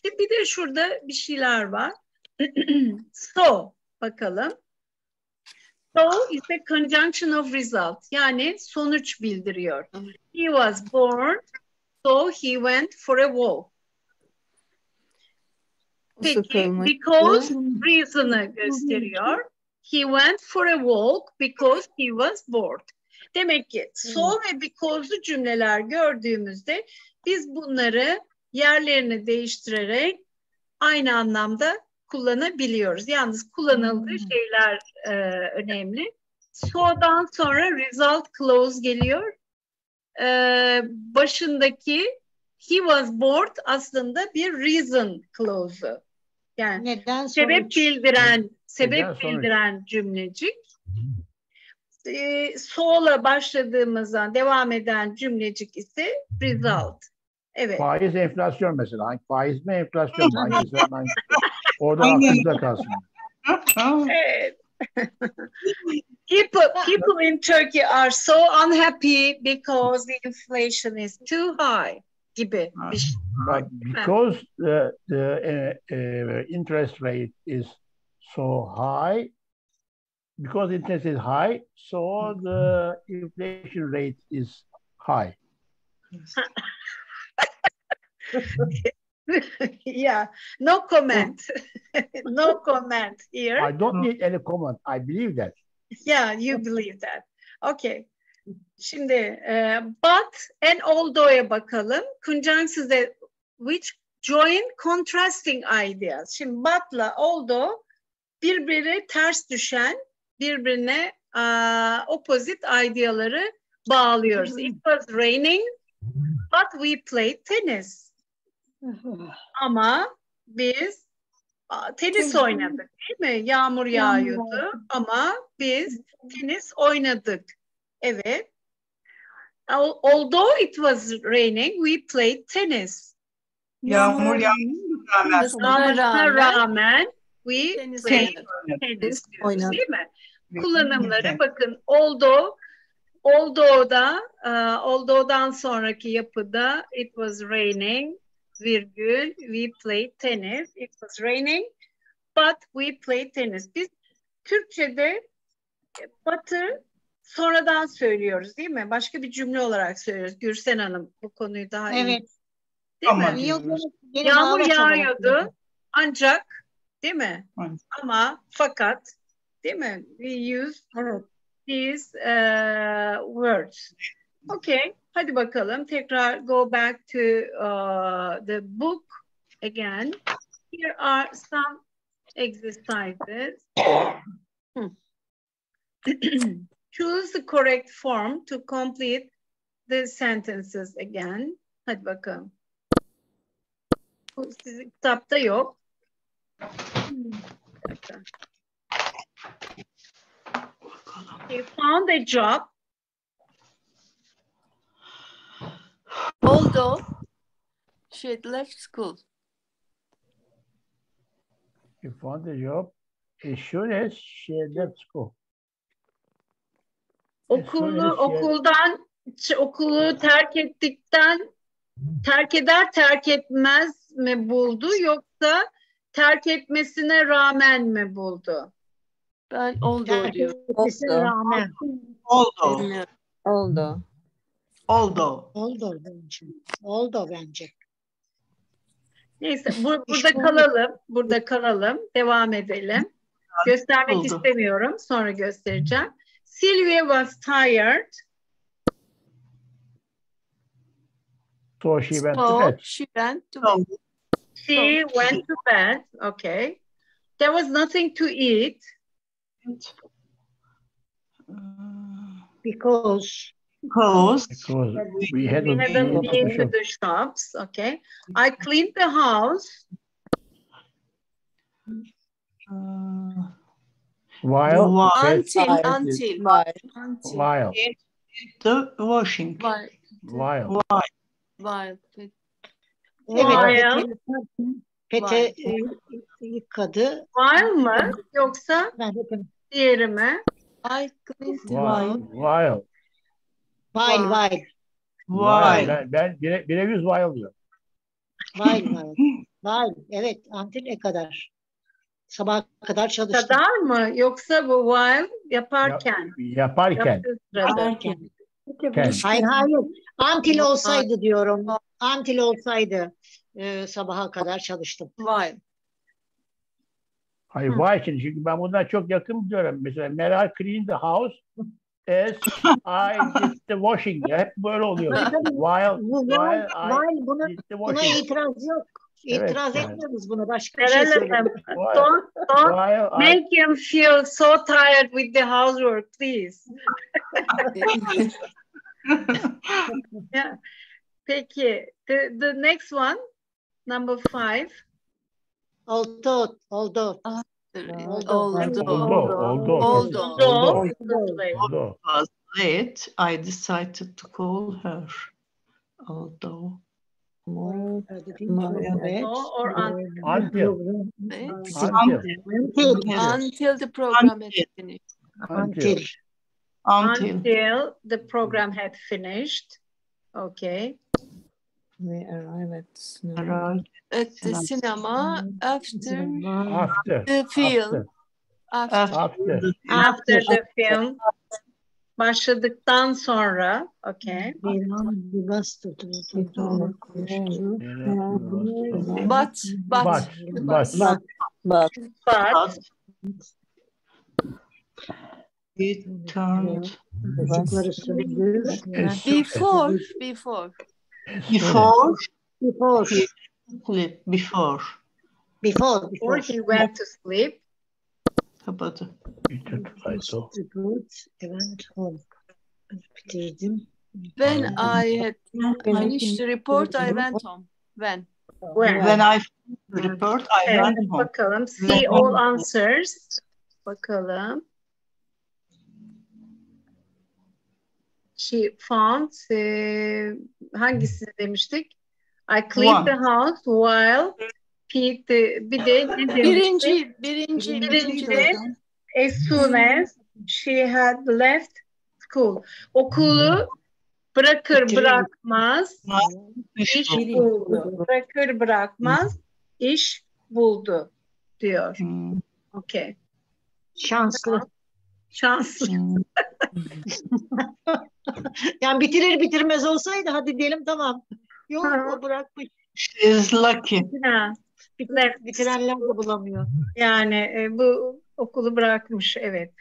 Şimdi bir de şurada bir şeyler var. So, bakalım. So is the conjunction of result. Yani sonuç bildiriyor. He was born, so he went for a walk. Peki, because reason'ı gösteriyor. He went for a walk because he was bored. Demek ki so ve because'lu cümleler gördüğümüzde biz bunları yerlerini değiştirerek aynı anlamda kullanabiliyoruz. Yalnız kullanıldığı şeyler önemli. So'dan sonra result clause geliyor. Başındaki he was bored aslında bir reason clause'u. Yani neden sebep bildiren cümlecik. So'la başladığımızdan devam eden cümlecik ise result. Evet. Faiz enflasyon mesela. Faiz mi enflasyon mu? Hangisi? Orada aklımda kalsın. Evet. People in Turkey are so unhappy because the inflation is too high gibi bir şey. But because the interest rate is so high, because interest is high, so the inflation rate is high. Yeah, no comment. No comment here. I don't need any comment. I believe that. Yeah, you believe that. Okay. Şimdi but and although'ya bakalım. Conjunctions'de which join contrasting ideas. Şimdi but'la although birbirine ters düşen, birbirine opposite ideaları bağlıyoruz. It was raining, but we played tennis. Ama biz tenis oynadık, değil mi? Yağmur yağıyordu ama biz tenis oynadık. Evet. Although it was raining, we played tennis. Yağmur Yağmasına rağmen we played tennis diyoruz, değil mi? Kullanımları bakın, although'dan sonraki yapıda it was raining, virgül, we played tennis. It was raining, but we played tennis. Biz Türkçe'de batı sonradan söylüyoruz, değil mi? Başka bir cümle olarak söylüyoruz. Gürsen Hanım bu konuyu daha iyi. Evet. Değil mi? Yağmur yağıyordu ancak, değil mi? Ama fakat, değil mi? We use these words. Okay, hadi bakalım. Tekrar go back to the book again. Here are some exercises. Choose the correct form to complete the sentences again. Hadi bakalım. Bu sizin kitapta yok. He found a job. Although she had left school. He found a job as soon as she left school. Okulu terk etmez mi buldu, yoksa terk etmesine rağmen mi buldu? Ben oldu diyorum. Oldu bence. Neyse burada kalalım, devam edelim. Göstermek istemiyorum, sonra göstereceğim. Sylvia was tired. So she went to bed. She went to bed. She went to bed. Okay. There was nothing to eat. Because we hadn't been to the shops. Okay. I cleaned the house. While the washing. Pete yıkadı. While mı yoksa diğeri mi? I cleaned the while. Ben birebir while diyor. While. Evet. Until kadar. Sabaha kadar çalıştım. Kadar mı? Yoksa bu while yaparken. Yaparken. Hayır. Until olsaydı diyorum. Until olsaydı sabaha kadar çalıştım. While. Hayır, why için? Çünkü ben bundan çok yakın diyorum. Mesela Meral cleaned the house as I did the washing. Hep böyle oluyor. While I did the buna washing. itiraz yok. İtiraz etmiyoruz buna. Başka bir Meral şey söyleyeyim. Don't make him feel so tired with the housework, please. Yeah. Peki, the next one, number 5. Although. Was late, I decided to call her. Although. Or Until the program had finished. Until the program had finished. Okay. We arrive At the cinema after the film. After the film. Başladıktan sonra. Okay. But. It turned Before he went to sleep. Kapadı. Bitirdim. When I had finished the report, I went home. When I finished the report, I went home. Bakalım. See all answers. Bakalım. She found hangisini demiştik? I cleaned the house while Pete bir de ne demiştik? Birinci de as soon as she had left school. Okulu bırakır bırakmaz iş buldu. Bırakır bırakmaz iş buldu diyor. Okay. Şanslı. Şanslı. Yani bitirir bitirmez olsaydı hadi diyelim tamam. Yok o bırakmış. She is lucky. Bitirenler de bulamıyor. Yani bu okulu bırakmış, evet.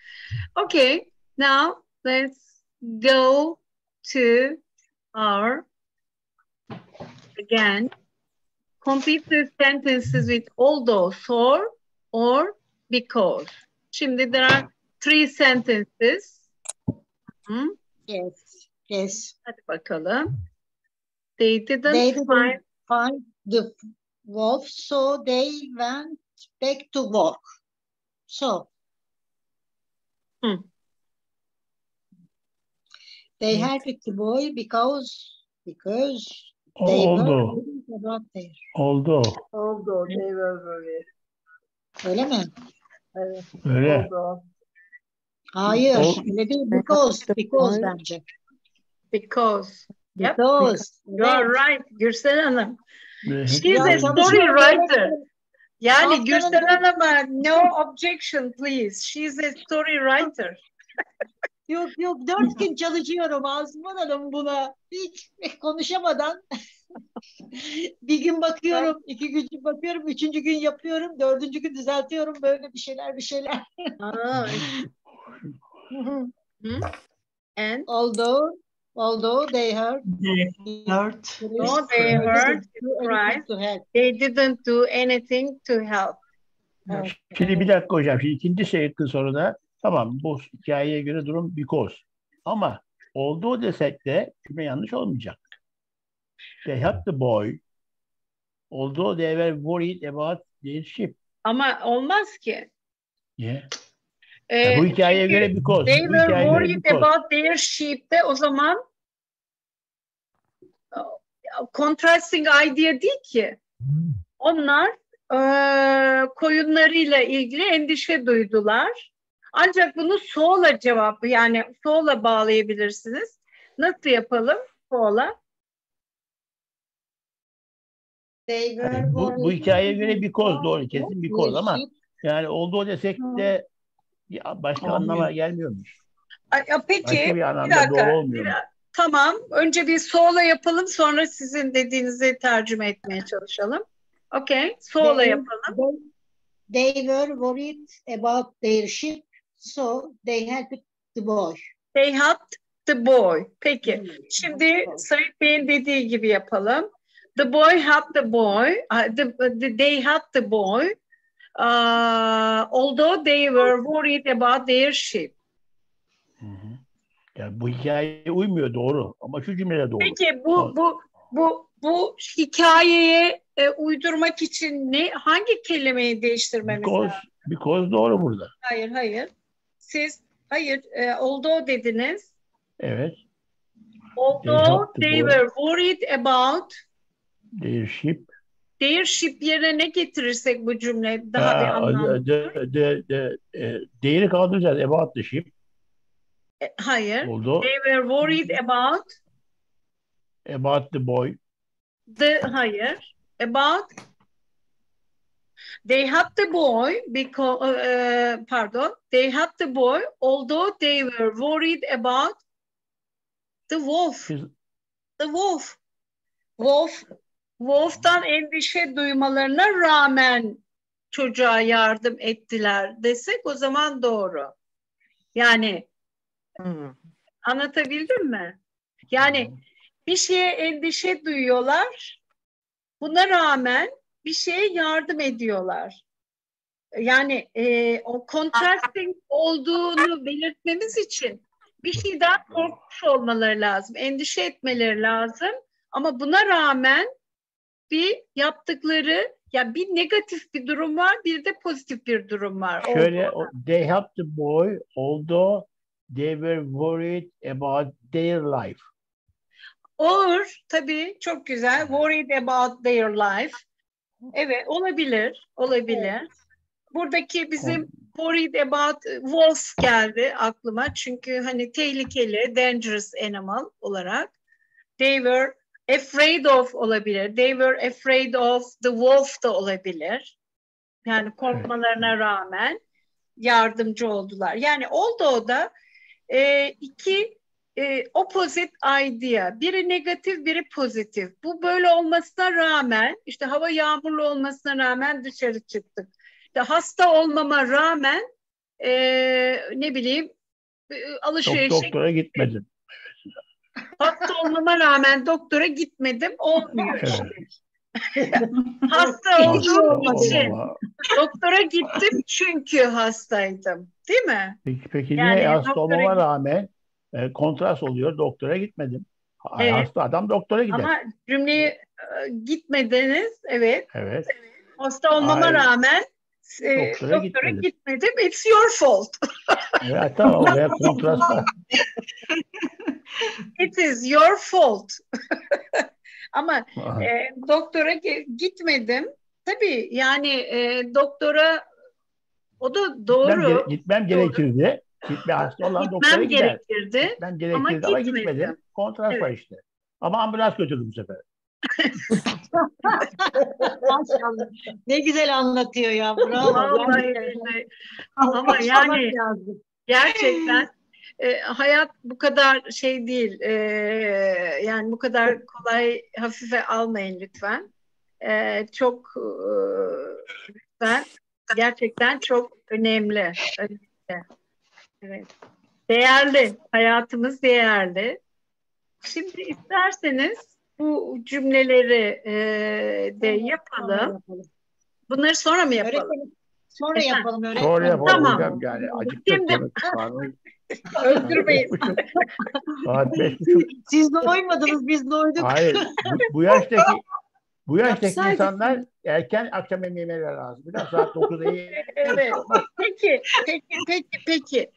Okay, now let's go to our again. Complete the sentences with although, so, or, because. Şimdi there are 3 sentences. Yes, yes. Hadi bakalım. They didn't find the wolf, so they went back to work. So, they helped the boy because they were about there. Oldu. They were worried. Öyle mi? Evet. Öyle. Oldu. Hayır, öyle değil. Because bence. Because. Yep. Because. You're right, Gürsel Hanım. She's Ya, a story writer. Yani Haftanın Gürsel Hanım'a no objection please. She's a story writer. Yok 4 gün çalışıyorum Asuman Hanım buna. Hiç konuşamadan. Bir gün bakıyorum, 2 gün bakıyorum, 3. gün yapıyorum, 4. gün düzeltiyorum böyle bir şeyler. And although they heard Christ, they didn't do anything to help. Şimdi bir dakika hocam. Şimdi ikinci şıkkın soruda tamam bu hikayeye göre durum because. Ama olduğu desek de cümle yanlış olmayacak. They helped the boy although they were worried about their ship. Ama olmaz ki. Yeah. Bu hikayeye göre because. They were worried about their ship de o zaman contrasting idea değil ki. Onlar koyunlarıyla ilgili endişe duydular. Ancak bunu so'la cevabı yani so'la bağlayabilirsiniz. Nasıl yapalım so'la? Bu hikayeye göre because doğru kesin because ama yani olduğu desek de başka anlama gelmiyormuş. Peki başka bir anlamda doğru olmuyor. Tamam. Önce bir so'la yapalım sonra sizin dediğinizi tercüme etmeye çalışalım. Okay. So'la yapalım. They were worried about their ship, so they helped the boy. They helped the boy. Peki. Şimdi Sait Bey'in dediği gibi yapalım. The boy helped the boy. They helped the boy. Although they were worried about their ship. Yani bu hikayeye uymuyor doğru ama şu cümlede doğru. Peki bu hikayeye uydurmak için hangi kelimeyi değiştirmemiz lazım? Because doğru burada. Hayır. Siz although dediniz. Evet. Although they were worried about their ship. Their ship yerine ne getirirsek bu cümle daha bir anlamlı. Değeri kaldıracağız. About the ship. Hayır. Oldu. They were worried about the boy. Hayır. About they helped the boy because they helped the boy although they were worried about the wolf. The wolf. Wolf'tan endişe duymalarına rağmen çocuğa yardım ettiler desek o zaman doğru. Yani anlatabildim mi? Yani bir şeye endişe duyuyorlar. Buna rağmen bir şeye yardım ediyorlar. Yani o contrasting olduğunu belirtmemiz için bir şeyden korkmuş olmaları lazım, endişe etmeleri lazım. Ama buna rağmen bir yaptıkları, ya bir negatif bir durum var, bir de pozitif bir durum var. Şöyle, they helped the boy although they were worried about their life. Olur, tabii, çok güzel. Worried about their life. Evet, olabilir, olabilir. Buradaki bizim worried about wolf geldi aklıma. Çünkü hani tehlikeli, dangerous animal olarak. They were afraid of olabilir. They were afraid of the wolf da olabilir. Yani korkmalarına rağmen yardımcı oldular. Yani oldu o da iki opposite idea. Biri negatif, biri pozitif. Bu böyle olmasına rağmen, işte hava yağmurlu olmasına rağmen dışarı çıktık. İşte hasta olmama rağmen ne bileyim alışverişe Doktora gitmedim. Hasta olmama rağmen doktora gitmedim. Olmuyor işte. Hasta olduğum için doktora gittim çünkü hastaydım. Değil mi? Peki Yani niye hasta doktora olmama rağmen kontrast oluyor, doktora gitmedim. Evet. Hasta adam doktora gider. Ama cümleyi gitmediniz. Evet. Evet. Hasta olmama rağmen doktora gitmedim. It's your fault. Evet, tamam, oraya kontrast var. It is your fault. Ama doktora gitmedim. Tabii yani doktora, o da doğru. Gitmem gerekirdi. Hasta olan doktora gider. Gitmem gerekirdi ama gitmedim. Kontrast var işte. Ama ambulans götürdüm bu sefer. Maşallah. Ne güzel anlatıyor ya. Bravo. Ama yani gerçekten hayat bu kadar şey değil. Yani bu kadar kolay hafife almayın lütfen. Çok lütfen. Gerçekten çok önemli. Evet. Değerli. Hayatımız değerli. Şimdi isterseniz bu cümleleri de yapalım. Bunları sonra mı yapalım? Sonra yapalım öyle. Sonra yapalım Tamam. hocam, yani acıktık yemek var. Öldürmeyin. Saat 5:30. Siz doymadınız, biz doyduk. Hayır, bu yaştaki insanlar erken akşam yemeği lazım. Biraz saat 9'da Evet. Peki.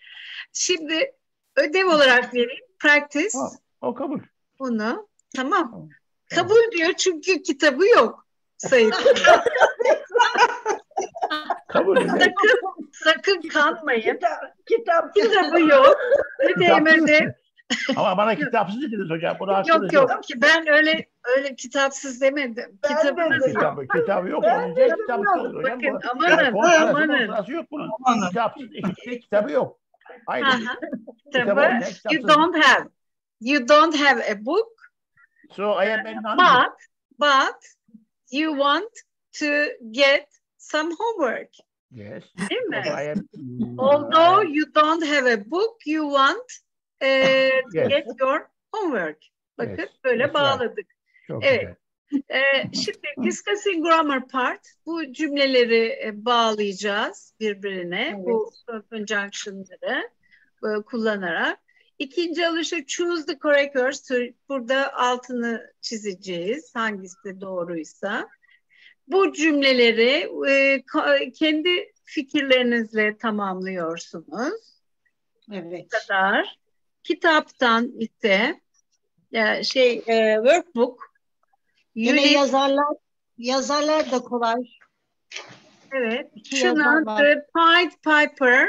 Şimdi ödev olarak vereyim. Practice. O kabul. Bunu. Tamam. Kabul diyor çünkü kitabı yok. Sayın. Kabul eder. Sakın kanmayın. Kitabı yok. Ödevde. Ama bana kitapsız dediniz hocam. Yok. Ben öyle kitapsız demedim. Kitabınız yok. Kitabı yok. Olunca kitapsız olur hocam. Bakın, amanın. Yok bunun. Kitapsız eşitlik kitabı yok. Aynen. Kitabı you don't have a book. So I am but you want to get some homework. Yes. Değil mi? Although you don't have a book, you want to get your homework. Bakın böyle bağladık. Çok evet. Şimdi discussing grammar part. Bu cümleleri bağlayacağız birbirine. Evet. Bu conjunction'ları kullanarak. İkinci alışa choose the correct words. Burada altını çizeceğiz. Hangisi doğruysa. Bu cümleleri kendi fikirlerinizle tamamlıyorsunuz. Evet. Bu kadar. Kitaptan ise workbook. Yine yazarlar da kolay. Evet. Şuna The Pied Piper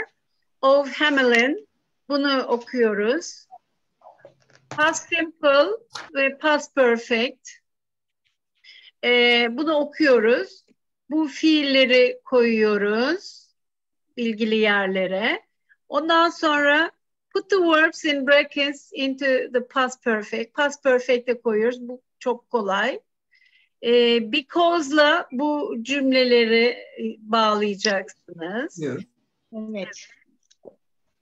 of Hamelin. Bunu okuyoruz. Past simple ve past perfect. Bunu okuyoruz. Bu fiilleri koyuyoruz ilgili yerlere. Ondan sonra put the verbs in brackets into the past perfect. Past perfect'e koyuyoruz. Bu çok kolay. Because'la bu cümleleri bağlayacaksınız. Evet.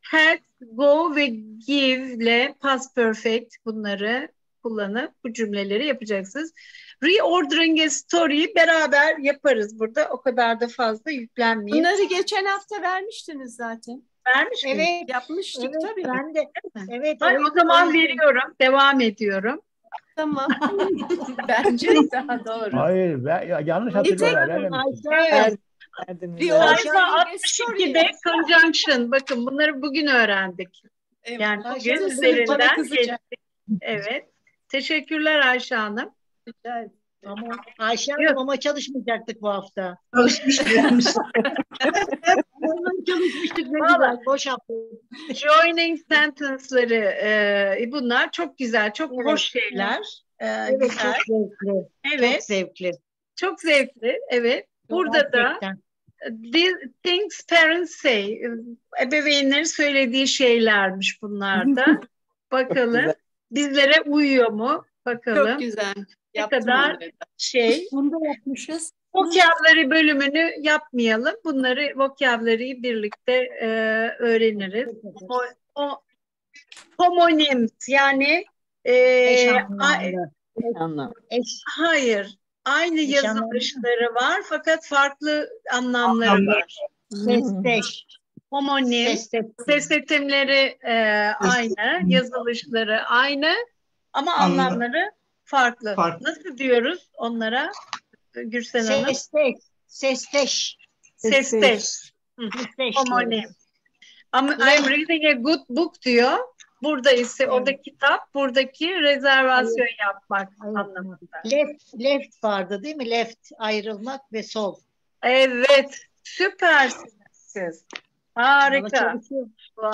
Had, go ve give'le past perfect bunları kullanıp bu cümleleri yapacaksınız. reordering a story beraber yaparız burada. O kadar da fazla yüklenmeyin. Bunları geçen hafta vermiştiniz zaten. Vermiş miyim? Evet. Yapmıştık Evet, tabii. ben de. Evet. Hayır, o zaman veriyorum. Devam ediyorum. Tamam. Bence daha doğru. Hayır, yanlış hatırlıyorlar. Evet. Ayşe, Sayfa 62'de conjunction. Bakın bunları bugün öğrendik. Yani bugün üzerinden geçtik. Evet. Teşekkürler Ayşe Hanım. Ama Ayşe Hanım ama çalışmayacaktık bu hafta. Çalışmıştık ne güzel. Boş hafta. Joining sentence'ları bunlar çok güzel, çok hoş şeyler. Evet, Güzel. çok zevkli. Evet. Çok zevkli. Çok zevkli, evet. Burada da these things parents say, ebeveynlerin söylediği şeylermiş bunlar da. Bakalım bizlere uyuyor mu? Bakalım. Çok güzel. Ne kadar şey. Bunu da yapmışız. Vocabulary bölümünü yapmayalım. Bunları vocabulary'yi birlikte öğreniriz. Homonyms yani hayır. Aynı yazılışları var fakat farklı anlamları var. Sesteş. Homonim. Ses etimleri aynı. Yazılışları aynı. Ama anlamları farklı. Nasıl diyoruz onlara Gürsen Hanım? Sesteş. Sesteş. Homonim. I'm reading a good book diyor. Burada ise o da kitap, buradaki rezervasyon yapmak anlamında. Left vardı değil mi? Left, ayrılmak ve sol. Evet, süpersiniz siz. Harika.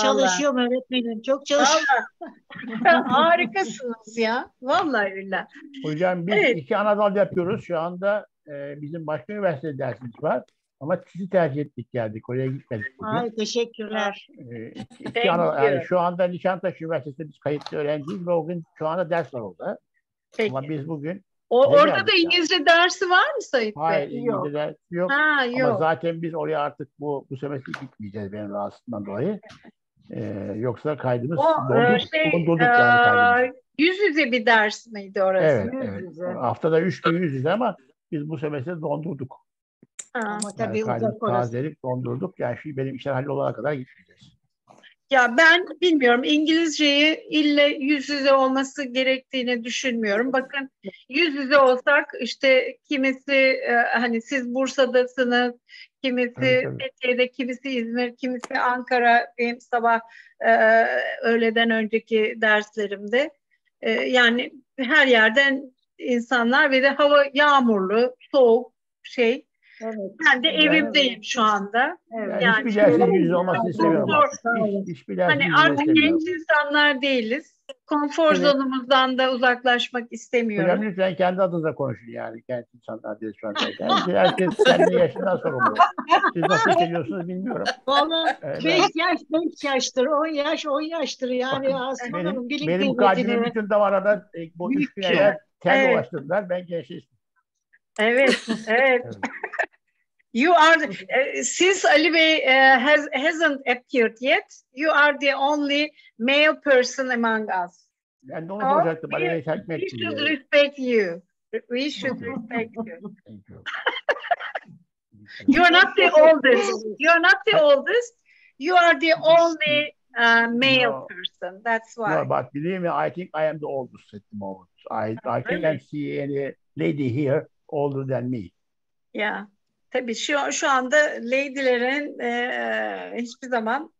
Çalışıyorum öğretmenim, çok çalışıyorum. Harikasınız ya. Vallahi billahi. Hocam biz iki ana dal yapıyoruz. Şu anda bizim başka üniversite dersimiz var. Ama sizi tercih ettik geldik. Oraya gitmedik bugün. Ay teşekkürler. Yani şu anda Nişantaşı Üniversitesi'nde biz kayıtlı öğrenciyiz ve o gün şu anda ders var orada. Peki. Ama biz bugün orada da İngilizce dersi var mı Sayit Bey? Hayır, İngilizce ders yok. Yok. Ama zaten biz oraya artık bu semestr gitmeyeceğiz benim rahatsızlığımdan dolayı. Yoksa kaydımız dondurduk yani kaydımız. Yüz yüze bir ders miydi orası? Evet. Haftada 3 gün yüz yüze ama biz bu semestr dondurduk. Ama tabii yani uzak orası. tazelik dondurduk. Yani şimdi benim işler hallolana kadar gitmeyeceğiz. Ya ben bilmiyorum, İngilizceyi ille yüz yüze olması gerektiğini düşünmüyorum. Bakın yüz yüze olsak işte kimisi hani siz Bursa'dasınız, kimisi Fethiye'de, kimisi İzmir, kimisi Ankara, benim sabah öğleden önceki derslerimde. Yani her yerden insanlar ve de hava yağmurlu, soğuk şey. Evet. Ben de evimdeyim şu anda. Evet. Yani hiçbir dersin yüz yüze olmasını istemiyorum. Hiçbir dersin hani yüz yüze artık istemiyorum. genç insanlar değiliz. Konfor zonumuzdan da uzaklaşmak istemiyorum. Hocam lütfen kendi adınıza konuşun yani. Genç insanlar değil şu anda. Yani herkes kendi yaşından sorumlu. Siz nasıl hissediyorsunuz bilmiyorum. Vallahi 5 yaştır, 10 yaştır yani Asuman Hanım. Benim kalbimin bütün damarlarına bu 3 gün evvel tel dolaştırdılar. Ben gençleştim. Evet. You are since Ali Bey hasn't appeared yet, you are the only male person among us. Ben de onu soracaktım. We should respect you. We should respect you. You're not the oldest. You're not the oldest. You are the only male person. That's why. No, but believe me, I think I am the oldest at the moment. I can't see any lady here older than me. Yeah. Tabii şu anda lady'lerin hiçbir zaman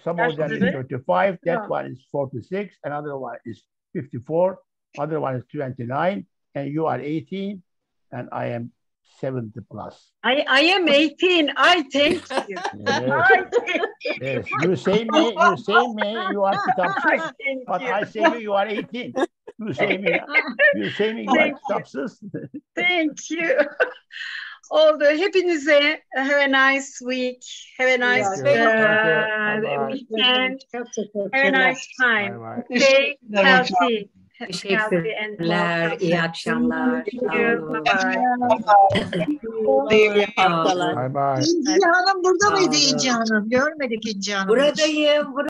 some of them is 35, that one is 46, another one is 54, other one is 29, and you are 18, and I am 70 plus. I am 18. I thank you. Yes. You say me, you are kitapsız, but I say you are 18. You say me, you are kitapsız. Thank you. Oldu. Hepinize have a nice week. Have a nice weekend. Have a nice time. Stay healthy. Teşekkürler. İyi akşamlar. İyi haftalar. Bye bye. İnci Hanım burada mıydı İnci Hanım? Görmedik İnci Hanım. Buradayım.